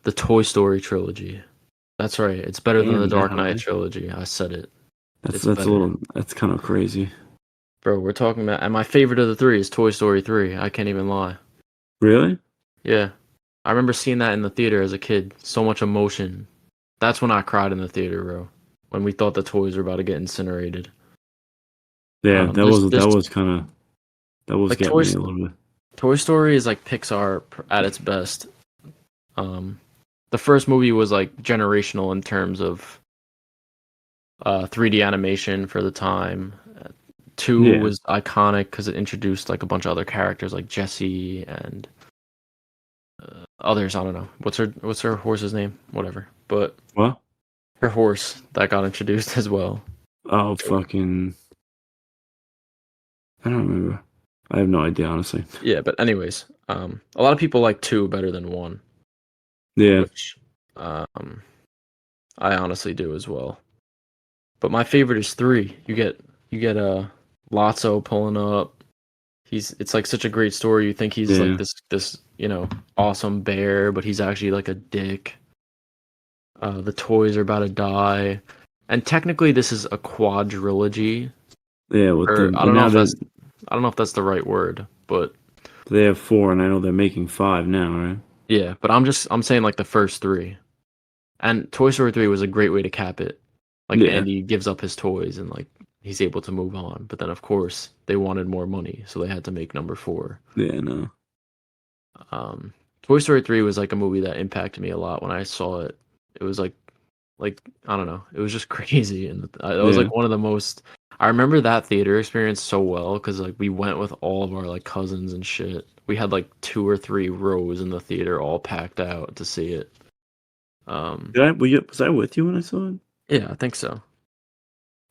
the Toy Story trilogy. That's right. It's better than the Dark Knight trilogy. I said it. That's kind of crazy. Bro, we're talking about, and my favorite of the 3 is Toy Story 3. I can't even lie. Really? Yeah. I remember seeing that in the theater as a kid. So much emotion. That's when I cried in the theater, bro. When we thought the toys were about to get incinerated. Yeah, that was like getting me a little bit. Toy Story is like Pixar at its best. the first movie was like generational in terms of 3D animation for the time. 2 was iconic because it introduced like a bunch of other characters like Jesse and others. I don't know what's her horse's name, whatever. But what? Her horse that got introduced as well. Oh, fucking. I don't remember. I have no idea, honestly. Yeah, but anyways, a lot of people like 2 better than 1. Yeah. Which I honestly do as well. But my favorite is 3. You get Lotso pulling up. It's like such a great story. You think he's like this awesome bear, but he's actually like a dick. The toys are about to die, and technically this is a quadrilogy. Yeah, I don't know if that's the right word, but they have 4, and I know they're making 5 now, right? Yeah, but I'm saying like the first 3, and Toy Story 3 was a great way to cap it. Like Andy gives up his toys and like he's able to move on, but then of course they wanted more money, so they had to make number 4. Yeah, no. Toy Story 3 was like a movie that impacted me a lot when I saw it. It was like I don't know, it was just crazy, and it was like one of the most. I remember that theater experience so well because like we went with all of our like cousins and shit. We had like 2 or 3 rows in the theater, all packed out to see it. Was I with you when I saw it? Yeah, I think so.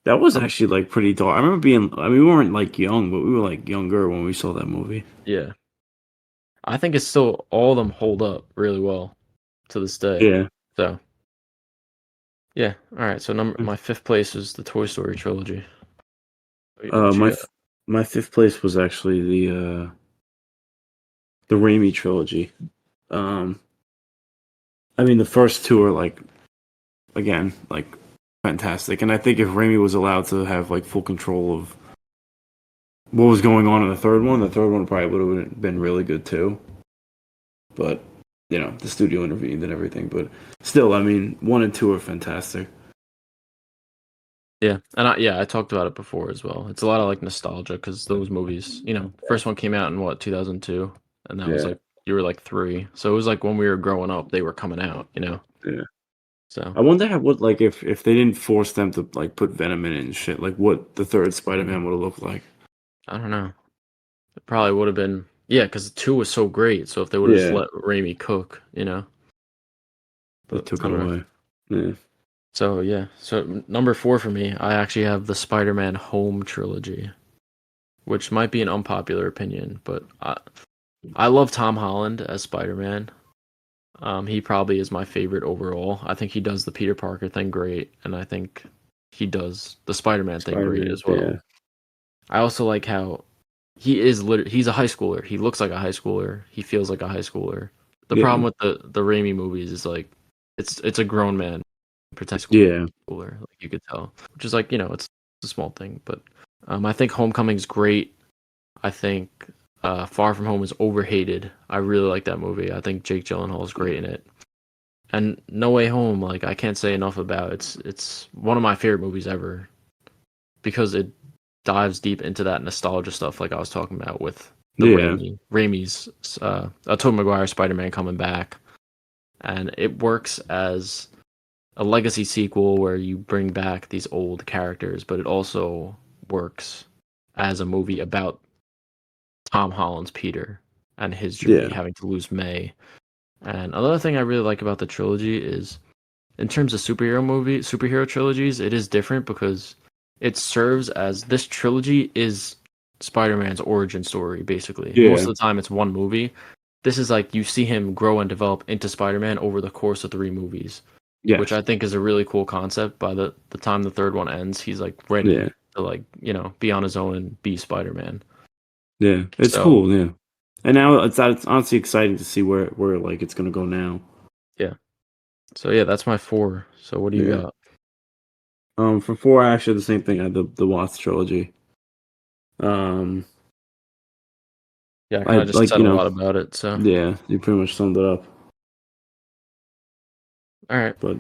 That was actually like pretty dark. I remember being. I mean, we weren't like young, but we were like younger when we saw that movie. Yeah, I think it's still all of them hold up really well to this day. Yeah. So. Yeah. All right. So my 5th place is the Toy Story trilogy. My 5th place was actually the Raimi trilogy. I mean, the first 2 are like, again, like fantastic, and I think if Raimi was allowed to have like full control of what was going on in the third one probably would have been really good too. But the studio intervened and everything. But still, I mean, 1 and 2 are fantastic. Yeah, and I talked about it before as well. It's a lot of like nostalgia because those movies, first one came out in what 2002, and that was like you were like 3, so it was like when we were growing up, they were coming out, Yeah. So I wonder if they didn't force them to like put Venom in it and shit, like what the third Spider-Man would have looked like. I don't know. It probably would have been because 2 was so great. So if they would have just let Raimi cook, But took it away. Yeah. So number 4 for me, I actually have the Spider-Man Home trilogy, which might be an unpopular opinion, but I love Tom Holland as Spider-Man. He probably is my favorite overall. I think he does the Peter Parker thing great, and I think he does the Spider-Man thing great as well. Yeah. I also like how he's a high schooler. He looks like a high schooler. He feels like a high schooler. The problem with the Raimi movies is like it's a grown man pretend schooler, like you could tell, which is like it's a small thing, but I think Homecoming's great. I think Far From Home is overhated. I really like that movie. I think Jake Gyllenhaal is great in it. And No Way Home, like I can't say enough about. It's one of my favorite movies ever because it dives deep into that nostalgia stuff, like I was talking about with the Raimi's Tobey Maguire Spider-Man coming back, and it works as a legacy sequel where you bring back these old characters, but it also works as a movie about Tom Holland's Peter and his journey having to lose May. And another thing I really like about the trilogy is, in terms of superhero trilogies, it is different because it serves as this trilogy is Spider-Man's origin story, basically. Most of the time it's one movie. This is like you see him grow and develop into Spider-Man over the course of 3 movies. Yes. Which I think is a really cool concept. By the time the third one ends, he's like ready to like, be on his own and be Spider-Man. Yeah, it's cool, yeah. And now it's honestly exciting to see where like it's gonna go now. Yeah. So yeah, that's my 4. So what do you got? For 4, I actually had the same thing. I had the Watts trilogy. Yeah, I kind of just said a lot about it. So yeah, you pretty much summed it up. All right, but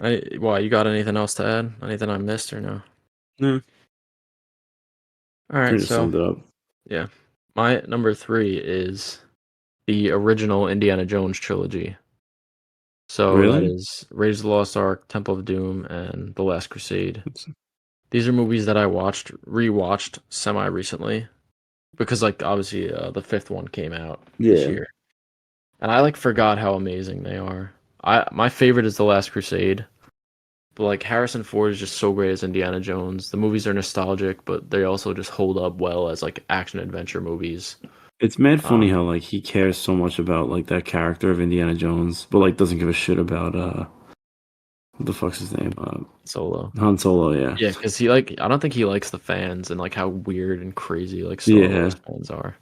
you got anything else to add? Anything I missed or no? No. All right, so summed it up. Yeah, my number 3 is the original Indiana Jones trilogy. So that Really? is Raiders of the Lost Ark, Temple of Doom, and The Last Crusade. These are movies that I rewatched semi recently, because like obviously the fifth one came out this year, and I like forgot how amazing they are. My favorite is The Last Crusade, but like Harrison Ford is just so great as Indiana Jones. The movies are nostalgic, but they also just hold up well as like action adventure movies. It's mad funny how like he cares so much about like that character of Indiana Jones, but like doesn't give a shit about what the fuck's his name? Solo. Han Solo, yeah. Yeah, because I don't think he likes the fans and like how weird and crazy like Star Yeah. Wars fans are.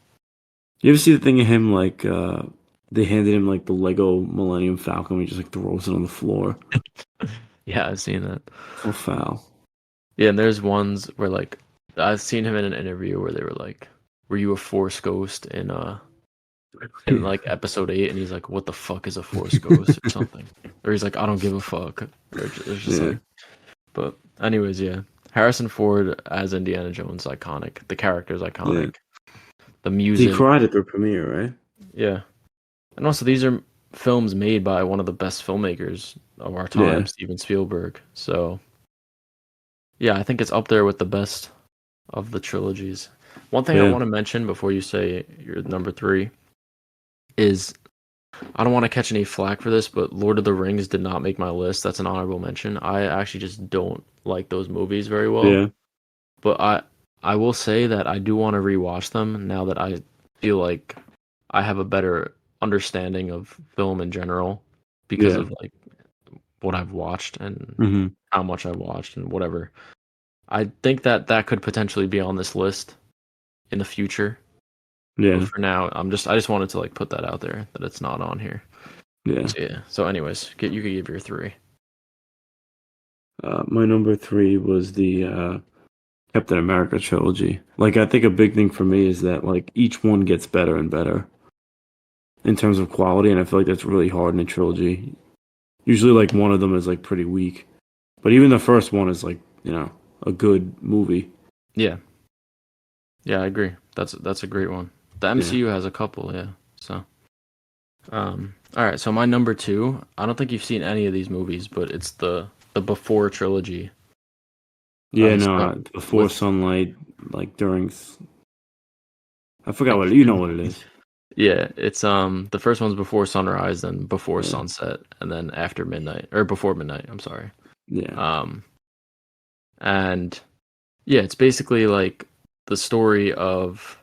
You ever see the thing of him like they handed him like the Lego Millennium Falcon, he just like throws it on the floor. Yeah, I've seen that. So foul. Yeah, and there's ones where like I've seen him in an interview where they were like, "Were you a Force ghost in like episode 8?" And he's like, "What the fuck is a Force ghost?" or something. Or he's like, "I don't give a fuck." Or it's just like, but anyways, yeah. Harrison Ford as Indiana Jones, iconic. The character's iconic. The music. He cried at the premiere, right? Yeah. And also these are films made by one of the best filmmakers of our time, Steven Spielberg. So yeah, I think it's up there with the best of the trilogies. One thing I want to mention before you say your number 3 is, I don't want to catch any flack for this, but Lord of the Rings did not make my list. That's an honorable mention. I actually just don't like those movies very well. Yeah. But I will say that I do want to rewatch them now that I feel like I have a better understanding of film in general, because of like what I've watched and how much I've watched and whatever. I think that could potentially be on this list in the future. Yeah. But for now, I just wanted to like put that out there that it's not on here. Yeah. So, yeah. So anyways, you could give your 3. My number 3 was the Captain America trilogy. Like I think a big thing for me is that like each one gets better and better in terms of quality, and I feel like that's really hard in a trilogy. Usually like one of them is like pretty weak. But even the first one is like, a good movie. Yeah. Yeah, I agree. That's a great one. The MCU has a couple, yeah. So all right, so my number 2, I don't think you've seen any of these movies, but it's the Before trilogy. Yeah, Before Sunlight, like during I forgot what it is. Yeah, it's the first one's Before Sunrise, then Before Sunset, and then After Midnight, or Before Midnight, I'm sorry. Yeah. And yeah, it's basically like the story of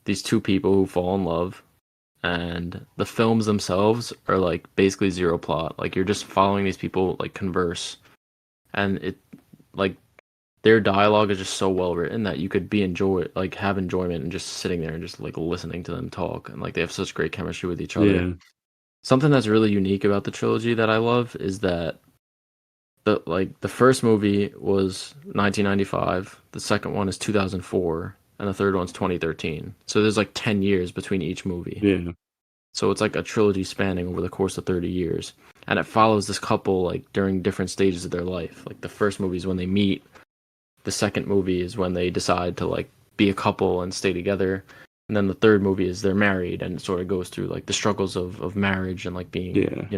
these two people who fall in love, and the films themselves are like basically zero plot. Like you're just following these people like converse, and it like their dialogue is just so well written that you could have enjoyment and just sitting there and just like listening to them talk, and like they have such great chemistry with each other. Yeah. Something that's really unique about the trilogy that I love is that the first movie was 1995, the second one is 2004, and the third one's 2013. So there's like 10 years between each movie. Yeah. So it's like a trilogy spanning over the course of 30 years. And it follows this couple like during different stages of their life. Like the first movie is when they meet. The second movie is when they decide to like be a couple and stay together. And then the third movie is they're married, and it sort of goes through like the struggles of marriage and like being,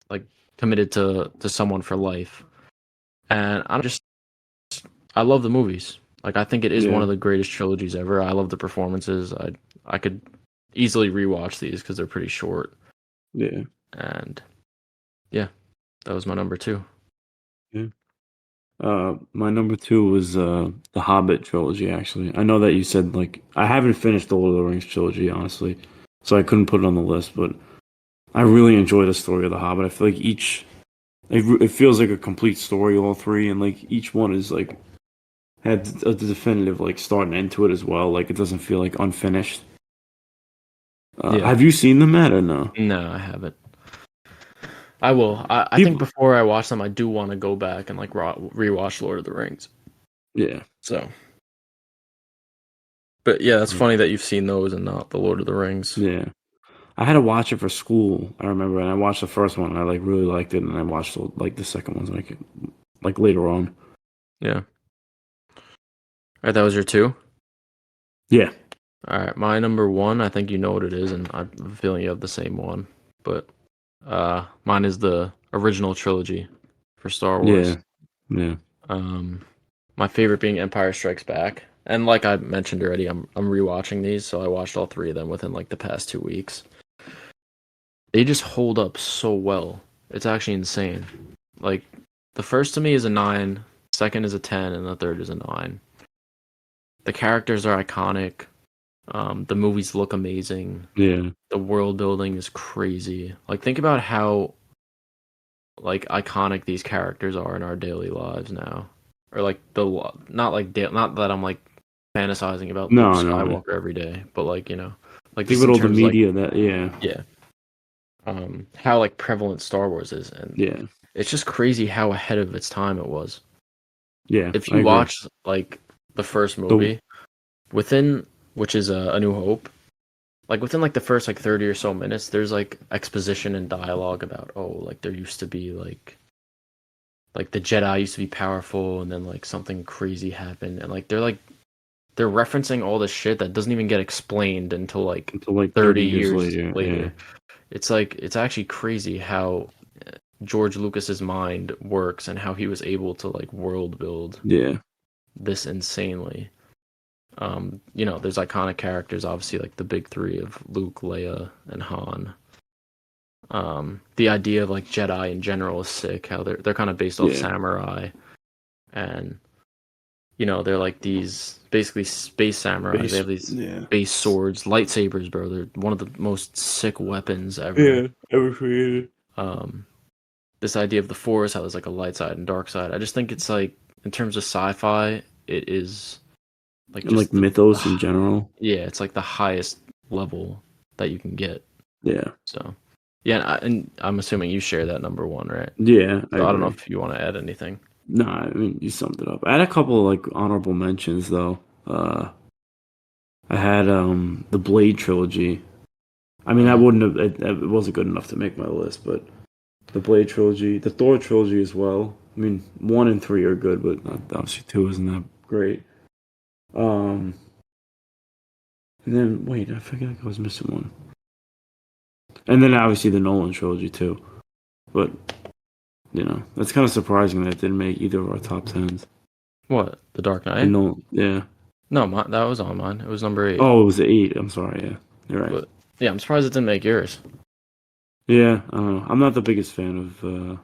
like committed to someone for life. And I love the movies. Like I think it is one of the greatest trilogies ever. I love the performances. I could easily rewatch these because they're pretty short. Yeah. And yeah, that was my number 2. Yeah. My number 2 was the Hobbit trilogy. Actually, I know that you said like I haven't finished the Lord of the Rings trilogy, honestly, so I couldn't put it on the list. But I really enjoy the story of the Hobbit. I feel like it feels like a complete story, all three, and like each one is like had a definitive like start and end to it as well. Like it doesn't feel like unfinished. Have you seen them, Matt, or no? No, I haven't. I will. I think before I watch them, I do want to go back and like rewatch Lord of the Rings. Yeah. So, but yeah, that's funny that you've seen those and not the Lord of the Rings. Yeah. I had to watch it for school. I remember, and I watched the first one. And I like really liked it, and I watched the second ones like later on. Yeah. All right, that was your 2? Yeah. All right, my number 1, I think you know what it is, and I'm feeling you have the same one. But Mine is the original trilogy for Star Wars. Yeah. My favorite being Empire Strikes Back. And like I mentioned already, I'm rewatching these, so I watched all 3 of them within like the past 2 weeks. They just hold up so well. It's actually insane. Like the first to me is a 9, second is a 10, and the third is a 9. The characters are iconic. The movies look amazing. Yeah. The world building is crazy. Like think about how like iconic these characters are in our daily lives now. Or like not that I'm like fantasizing about Luke No. Skywalker every day, but like, you know, like Think just about in all the terms of like media that. Yeah. how like prevalent Star Wars is, and Yeah. it's just crazy how ahead of its time it was. Yeah. If I you agree. watch like the first The movie within, which is A New Hope, like within like the first like 30 or so minutes, there's like exposition and dialogue about like there used to be like the Jedi used to be powerful, and then like something crazy happened, and like they're referencing all this shit that doesn't even get explained until like until like 30 years years later. later. It's like it's actually crazy how George Lucas's mind works and how he was able to like world build Yeah. this insanely. You know, there's iconic characters, obviously, like the big 3 of Luke, Leia, and Han. The idea of like Jedi in general is sick. How they're kind of based off samurai, and you know they're like these basically space samurai. They have these base swords, lightsabers, bro. They're one of the most sick weapons ever. Yeah, ever created. This idea of the Force, how there's like a light side and dark side. I just think it's like in terms of sci-fi, it is like And just like mythos in general. Yeah, it's like the highest level that you can get. Yeah. So, yeah, and I'm assuming you share that number 1, right? Yeah, So I don't know if you want to add anything. No, I mean you summed it up. I had a couple of like honorable mentions though. I had the Blade trilogy. I mean, that wouldn't have it wasn't good enough to make my list, but the Blade trilogy, the Thor trilogy as well. I mean, 1 and 3 are good, but obviously 2 isn't that great. And then wait, I feel like I was missing one. And then obviously the Nolan trilogy too, but you know that's kind of surprising that it didn't make either of our top 10s. What, The Dark Knight? No, yeah. No, that was on mine. It was number 8. Oh, it was 8. I'm sorry. Yeah, you're right. But yeah, I'm surprised it didn't make yours. Yeah, I don't know. I'm not the biggest fan of.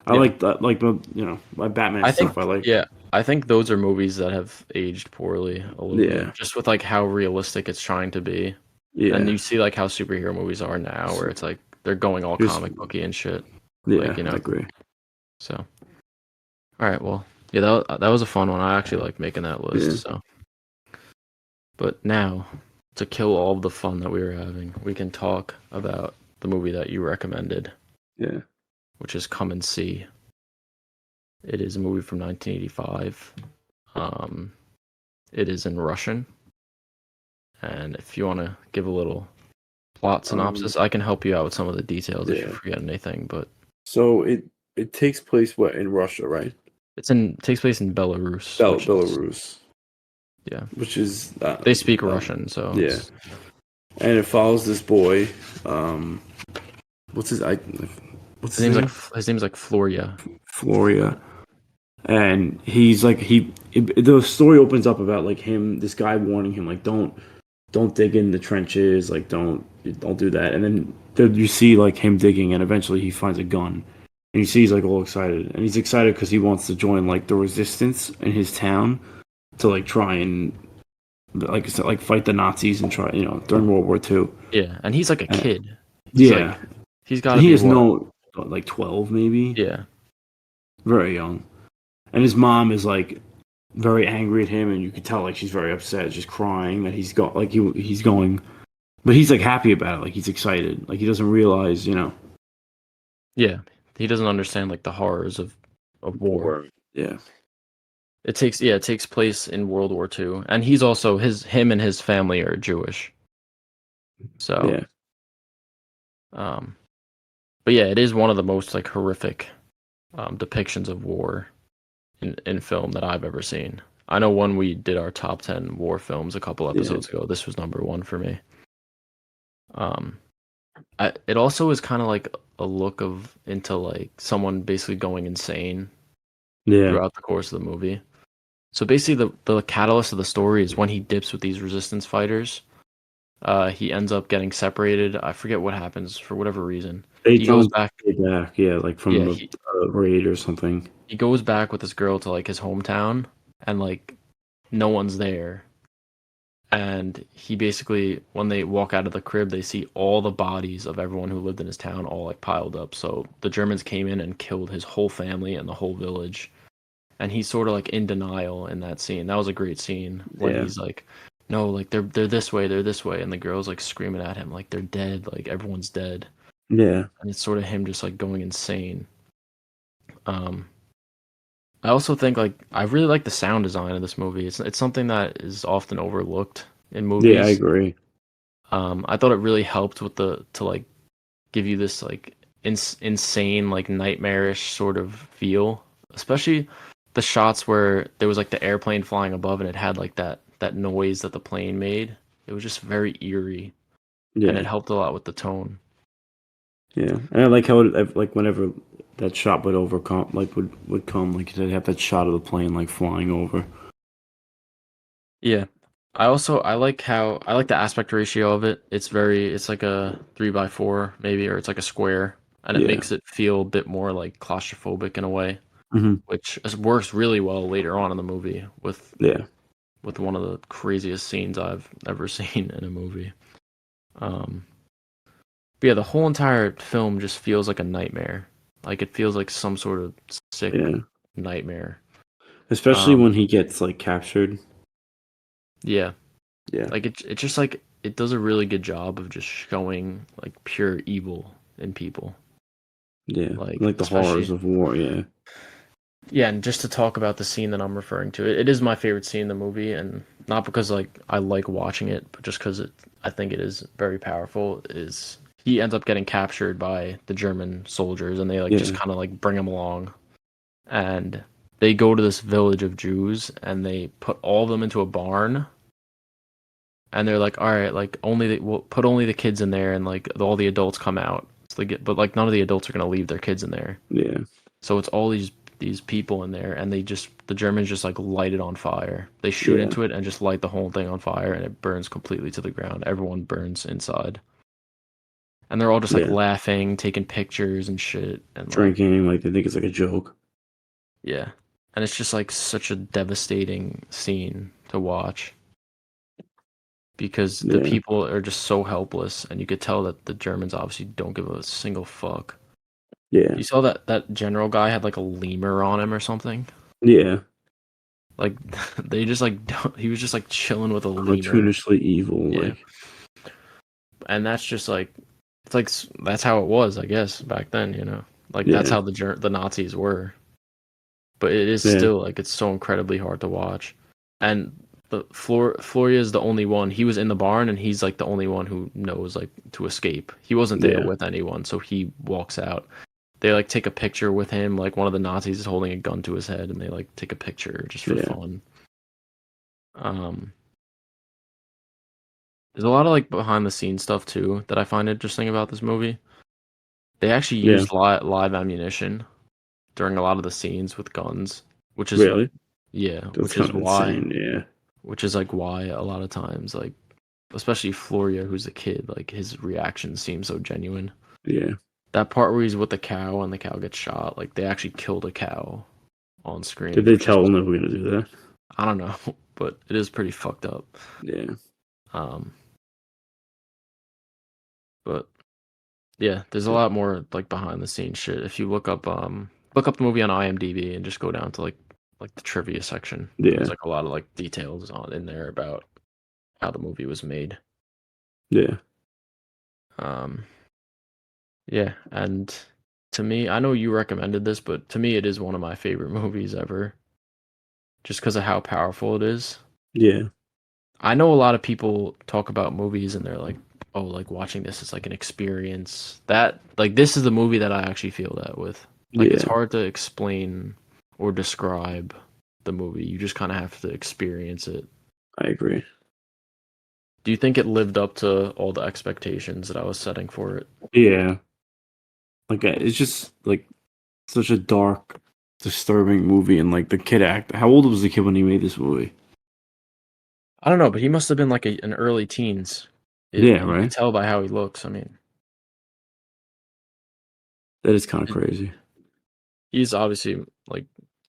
I like that, like you know, my Batman stuff. I like. Yeah, I think those are movies that have aged poorly a little bit, just with like how realistic it's trying to be. Yeah, and you see like how superhero movies are now, where it's like they're going all comic booky and shit. Yeah, like, you know? I agree. So, all right, well, yeah, that was a fun one. I actually like making that list. So, but now to kill all of the fun that we were having, we can talk about the movie that you recommended. Yeah. Which is Come and See. It is a movie from 1985. It is in Russian. And if you want to give a little plot synopsis, I can help you out with some of the details if you forget anything. But so it takes place in Russia, right? It takes place in Belarus. Belarus. Yeah. Which is they speak Russian, so yeah. And it follows this boy. What's his name? His name's like Floria. And he's like the story opens up about like this guy warning him like don't dig in the trenches, like don't do that. And then you see like him digging, and eventually he finds a gun, and you see he's like all excited, and he's excited because he wants to join like the resistance in his town to like try and like fight the Nazis and try during World War II. Yeah, and he's like a kid. He's got. He has like 12 maybe. Yeah, very young. And his mom is like very angry at him, and you could tell like she's very upset, just crying that he's going, but he's like happy about it, like he's excited, like he doesn't realize, Yeah, he doesn't understand like the horrors of war. Yeah, it takes place in World War II, and he's also him and his family are Jewish. So, yeah. But yeah, it is one of the most like horrific depictions of war in film that I've ever seen. I know when we did our top 10 war films a couple episodes ago, this was number 1 for me. It also is kind of like a look of into like someone basically going insane Yeah. throughout the course of the movie. So basically, the catalyst of the story is when he dips with these resistance fighters. He ends up getting separated. I forget what happens for whatever reason. They He goes don't back. get back, yeah, like from Yeah, the raid or something. he goes back with this girl to like his hometown, and like no one's there. And he basically, when they walk out of the crib, they see all the bodies of everyone who lived in his town all like piled up. So the Germans came in and killed his whole family and the whole village. And he's sort of like in denial in that scene. That was a great scene when he's like, "No, like they're this way, they're this way," and the girl's like screaming at him like they're dead, like everyone's dead. Yeah. And it's sort of him just like going insane. Um, I also think like I really like the sound design of this movie. It's something that is often overlooked in Yeah, I movies. agree. I thought it really helped with the to like give you this like insane like nightmarish sort of feel, especially the shots where there was like the airplane flying above and it had like that noise that the plane made. It was just very eerie, and it Yeah. helped a lot with the tone. Yeah. And I like how like whenever that shot would overcome like would come, like they'd have that shot of the plane like flying over. Yeah. I like the aspect ratio of it. It's like a 3 by 4 maybe, or it's like a square, and it Yeah. makes it feel a bit more like claustrophobic in a way, Hmm. which works really well later on in the movie Yeah. with one of the craziest scenes I've ever seen in a movie. Um, but yeah, the whole entire film just feels like a nightmare. Like it feels like some sort of sick Yeah. nightmare. Especially Um, when he gets like captured. yeah, Yeah. like it just like it does a really good job of just showing like pure evil in people. Yeah. Like Like the horrors especially of war, yeah. yeah, and just to talk about the scene that I'm referring to, it is my favorite scene in the movie, and not because like I like watching it, but just because I think it is very powerful. Is he ends up getting captured by the German soldiers, and they like just Yeah. kind of like bring him along, and they go to this village of Jews, and they put all of them into a barn, and they're like, all right, like we'll put only the kids in there, and like all the adults come out. So they get, but like none of the adults are gonna leave their kids in there. Yeah. So it's all these people in there, and the Germans just like light it on fire. They shoot Yeah. into it and just light the whole thing on fire, and it burns completely to the ground. Everyone burns inside, and they're all just like Yeah. laughing, taking pictures and shit, and like Drinking, like they think it's like a joke. yeah, and it's just like such a devastating scene to watch because the Yeah. people are just so helpless, and you could tell that the Germans obviously don't give a single fuck. Yeah. You saw that general guy had like a lemur on him or something. Yeah. Like they just like he was just like chilling with a lemur. Cartoonishly evil, Yeah, like and that's just like it's like that's how it was, I guess, back then. Like that's yeah. how the Nazis were. But it is Yeah. still like it's so incredibly hard to watch. And the Floria is the only one. He was in the barn, and he's like the only one who knows like to escape. He wasn't there Yeah. with anyone, so he walks out. They like take a picture with him, like one of the Nazis is holding a gun to his head, and they like take a picture just for Yeah. fun. Um, there's a lot of like behind the scenes stuff too that I find interesting about this movie. They actually Yeah. used live ammunition during a lot of the scenes with guns, which is Really? yeah, That's kind of insane, yeah. which is like why a lot of times like especially Floria, who's a kid, like his reactions seem so genuine. Yeah. That part where he's with the cow and the cow gets shot, like they actually killed a cow on Did screen, they which is tell them they were gonna do that? I don't know, but it is pretty fucked up. Yeah. Um, but yeah, there's a lot more like behind the scenes shit. If you look up the movie on IMDb and just go down to like the trivia section, there's Yeah. like a lot of like details on in there about how the movie was made. Yeah. Um, yeah, and to me, I know you recommended this, but to me, it is one of my favorite movies ever, just because of how powerful it is. Yeah. I know a lot of people talk about movies and they're like, "Oh, like watching this is like an experience." That like this is the movie that I actually feel that with. Like it's Yeah. hard to explain or describe the movie. You just kind of have to experience it. I agree. Do you think it lived up to all the expectations that I was setting for it? Yeah. Like it's just like such a dark, disturbing movie, and like the kid act. How old was the kid when he made this movie? I don't know, but he must have been like an early teens. Yeah, You could right. tell by how he looks. I mean, That is kind of crazy. he's obviously like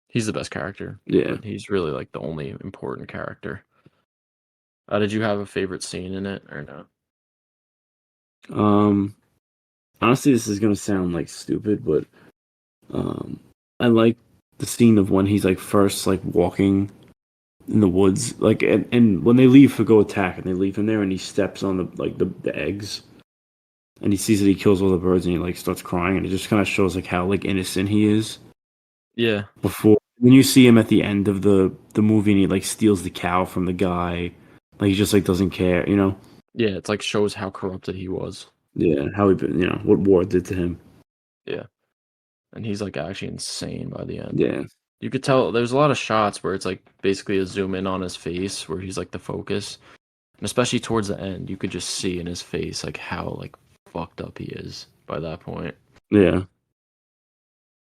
he's the best character. Yeah. But he's really like the only important character. Did you have a favorite scene in it or no? Honestly, this is gonna sound like stupid, but I like the scene of when he's like first like walking in the woods, like and when they leave to go attack, and they leave him there, and he steps on the eggs, and he sees that he kills all the birds, and he like starts crying, and it just kind of shows like how like innocent he is. Yeah. Before when you see him at the end of the movie, and he like steals the cow from the guy, like he just like doesn't care, you know? Yeah, it's like shows how corrupted he was. Yeah, how he been, you know, what war did to him. Yeah. And he's like actually insane by the end. Yeah, You could tell there's a lot of shots where it's like basically a zoom in on his face where he's like the focus. And especially towards the end, you could just see in his face like how like fucked up he is by that point. yeah,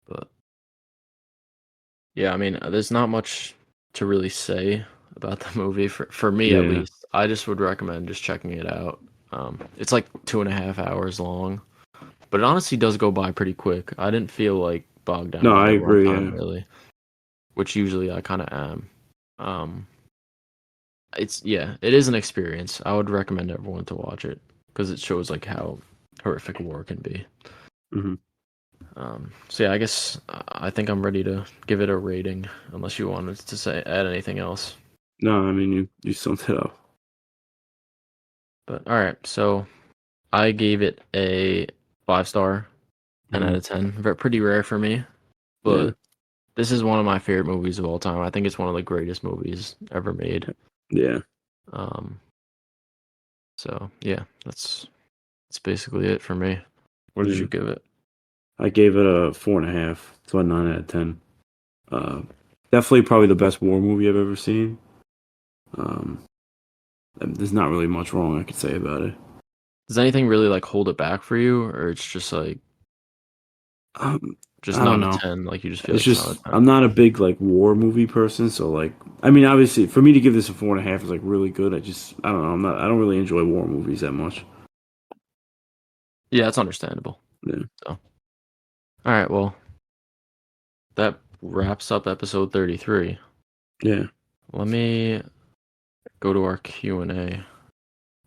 But yeah, I mean, there's not much to really say about the movie for me at yeah. least. I just would recommend just checking it out. It's like 2.5 hours long, but it honestly does go by pretty quick. I didn't feel like bogged down No, by I the agree. runtime Yeah, really, which usually I kind of am. Um, it is an experience. I would recommend everyone to watch it because it shows like how horrific war can be. hmm So yeah, I guess I think I'm ready to give it a rating. Unless you wanted to add anything else. No, I mean you summed it up. But all right, so I gave it a 5 star, 10 out Mhm. of 10. Pretty rare for me, Yeah, but this is one of my favorite movies of all time. I think it's one of the greatest movies ever made. yeah, Um, so yeah, that's basically it for me. What did yeah. you give it? I gave it a 4.5. It's about 9 out of 10. Uh, Definitely probably the best war movie I've ever seen. Um, and there's not really much wrong I could say about it. Does anything really like hold it back for you, or it's just like just I don't not a know. 10? Like you just feel It's like it's not just a 10. I'm not a big like war movie person, so like I mean obviously for me to give this a 4.5 is like really good. I don't know, I don't really enjoy war movies that much. Yeah, that's understandable. Yeah. So, all right, well, that wraps up episode 33. Yeah. Let me go to our Q&A.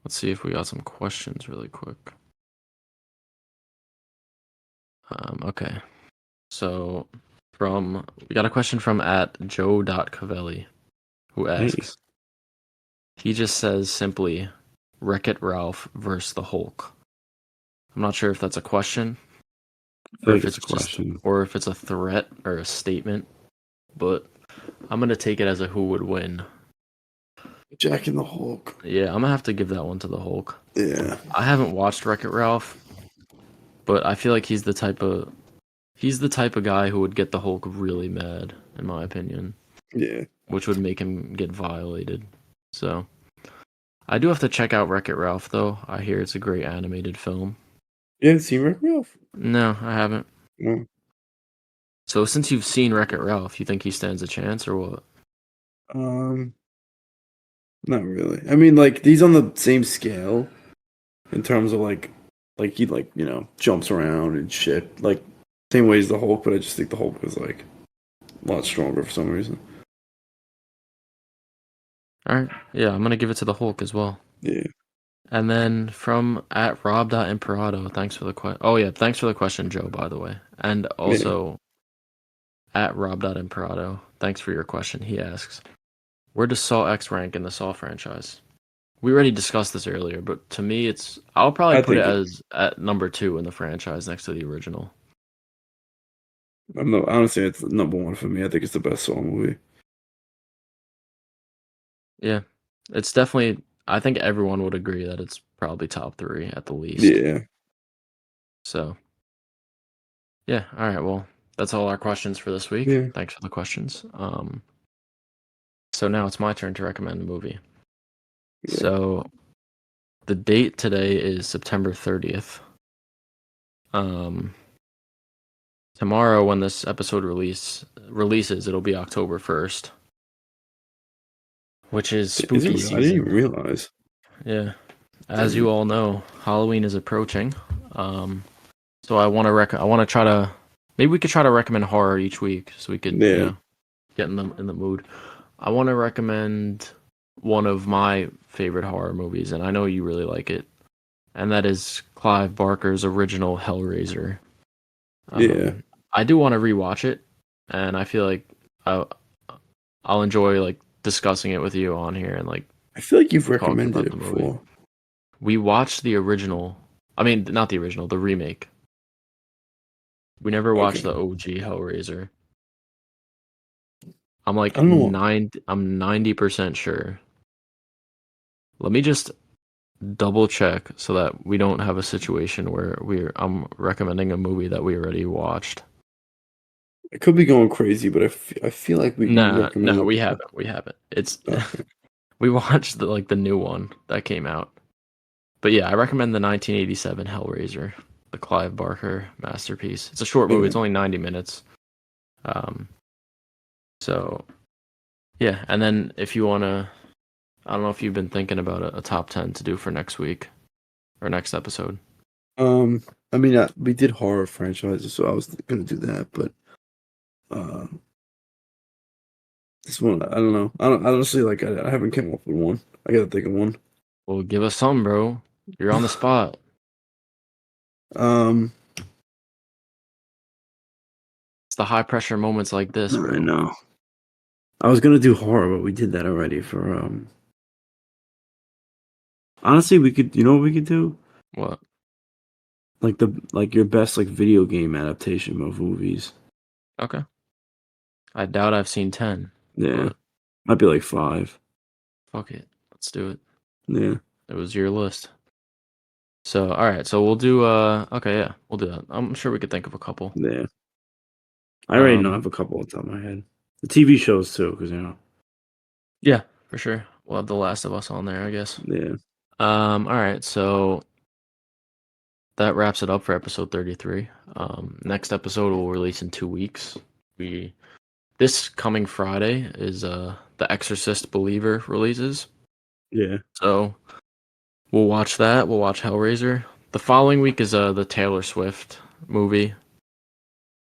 Let's see if we got some questions really quick. Okay. So we got a question from at joe.cavelli who Hey. asks, he just says simply, Wreck-It Ralph versus the Hulk. I'm not sure if that's a question I or feel like if it's it's a just question. or if it's a threat or a statement, but I'm gonna take it as a who would win. Jack and the Hulk. Yeah, I'm gonna have to give that one to the Hulk. Yeah. I haven't watched Wreck-It Ralph, but I feel like he's the type of guy who would get the Hulk really mad, in my opinion, Yeah. which would make him get violated. So I do have to check out Wreck-It Ralph, though. I hear it's a great animated film. You haven't seen Wreck Ralph? No, I haven't. No. So since you've seen Wreck-It Ralph, you think he stands a chance or what? Um, Not really. I mean, like he's on the same scale in terms of like he like jumps around and shit. Like same way as the Hulk, but I just think the Hulk is like a lot stronger for some reason. All right, yeah, I'm gonna give it to the Hulk as well. Yeah. And then from at rob.imperado, thanks for the question. Oh yeah, thanks for the question, Joe, by the way. And also at rob.imperado, thanks for your question. He asks, where does Saw X rank in the Saw franchise? We already discussed this earlier, but to me, I'll probably I put it think as at number 2 in the franchise next to the original. I'm not honestly it's number one for me. I think it's the best Saw movie. Yeah, it's definitely. I think everyone would agree that it's probably top 3 at the least. Yeah. So, yeah. All right. Well, that's all our questions for this week. Yeah. Thanks for the questions. So now it's my turn to recommend a movie. Yeah. So the date today is September 30th. Tomorrow, when this episode releases, it'll be October 1st, which is spooky season. I didn't even realize. Yeah, as you all know, Halloween is approaching. So I want to try to, maybe we could try to recommend horror each week, so we could get in the mood. I want to recommend one of my favorite horror movies, and I know you really like it, and that is Clive Barker's original Hellraiser. I do want to rewatch it, and I feel like I'll enjoy like discussing it with you on here, and like I feel like you've recommended it before. We watched the original. I mean, not the original, the remake. We never watched the OG Hellraiser. I'm like 90% sure. Let me just double check so that we don't have a situation where I'm recommending a movie that we already watched. It could be going crazy, but I feel like we No, we haven't. It's we watched the new one that came out. But yeah, I recommend the 1987 Hellraiser, the Clive Barker masterpiece. It's a short movie. It's only 90 minutes. So yeah, and then if you want to, I don't know if you've been thinking about a top 10 to do for next week or next episode. I mean, we did horror franchises, so I was gonna do that, but this one, I don't know. I honestly, like, I haven't come up with one. I gotta think of one. Well, give us some, bro. You're on the spot. It's the high pressure moments like this, bro. I know. I was gonna do horror, but we did that already for Honestly, we could. You know what we could do? What? Like your best video game adaptation of movies. Okay. I doubt I've seen 10. Yeah, might be like 5. Fuck it, let's do it. Yeah, it was your list. So all right, so we'll do. Okay, yeah, we'll do that. I'm sure we could think of a couple. Yeah, I already know I have a couple on top of my head. The TV shows too, because Yeah, for sure. We'll have The Last of Us on there, I guess. Yeah. All right, so that wraps it up for episode 33. Next episode will release in 2 weeks. This coming Friday is The Exorcist Believer releases. Yeah. So we'll watch that. We'll watch Hellraiser. The following week is the Taylor Swift movie.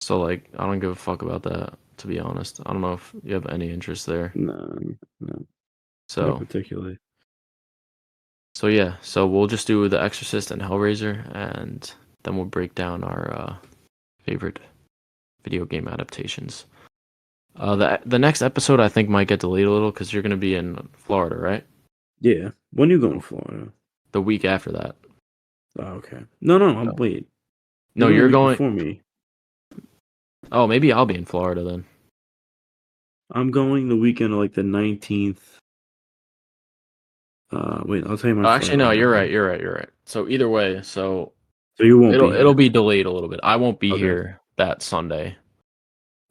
So like, I don't give a fuck about that, to be honest. I don't know if you have any interest there. No. So not particularly. So yeah, so we'll just do The Exorcist and Hellraiser, and then we'll break down our favorite video game adaptations. The next episode I think might get delayed a little because you're gonna be in Florida, right? Yeah. When are you going to Florida? The week after that. Oh, okay. No. Wait. No, you're going before me. Oh, maybe I'll be in Florida then. I'm going the weekend of like the 19th. Wait, I'll tell you my. Actually, no, you're right. So either way, so you won't. It'll be delayed a little bit. I won't be here that Sunday.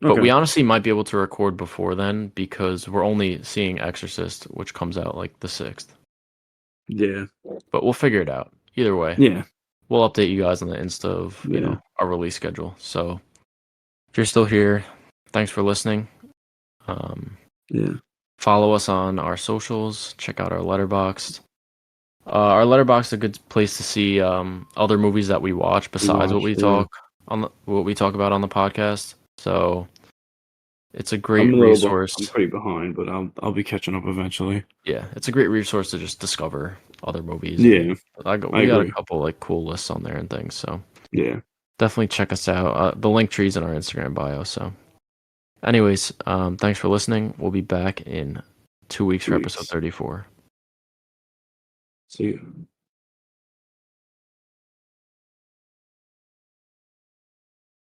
But we honestly might be able to record before then because we're only seeing Exorcist, which comes out like the 6th. Yeah. But we'll figure it out. Either way. Yeah. We'll update you guys on the Insta of, you know, our release schedule. So if you're still here, thanks for listening. Yeah. Follow us on our socials. Check out our Letterboxd. Our Letterboxd is a good place to see other movies that we watch besides what we talk about on the podcast. So it's a great resource. I'm pretty behind, but I'll be catching up eventually. Yeah, it's a great resource to just discover other movies. Yeah, we got a couple like cool lists on there and things. So yeah, definitely check us out. The link tree's in our Instagram bio. So, anyways, thanks for listening. We'll be back in 2 weeks for episode 34. See you.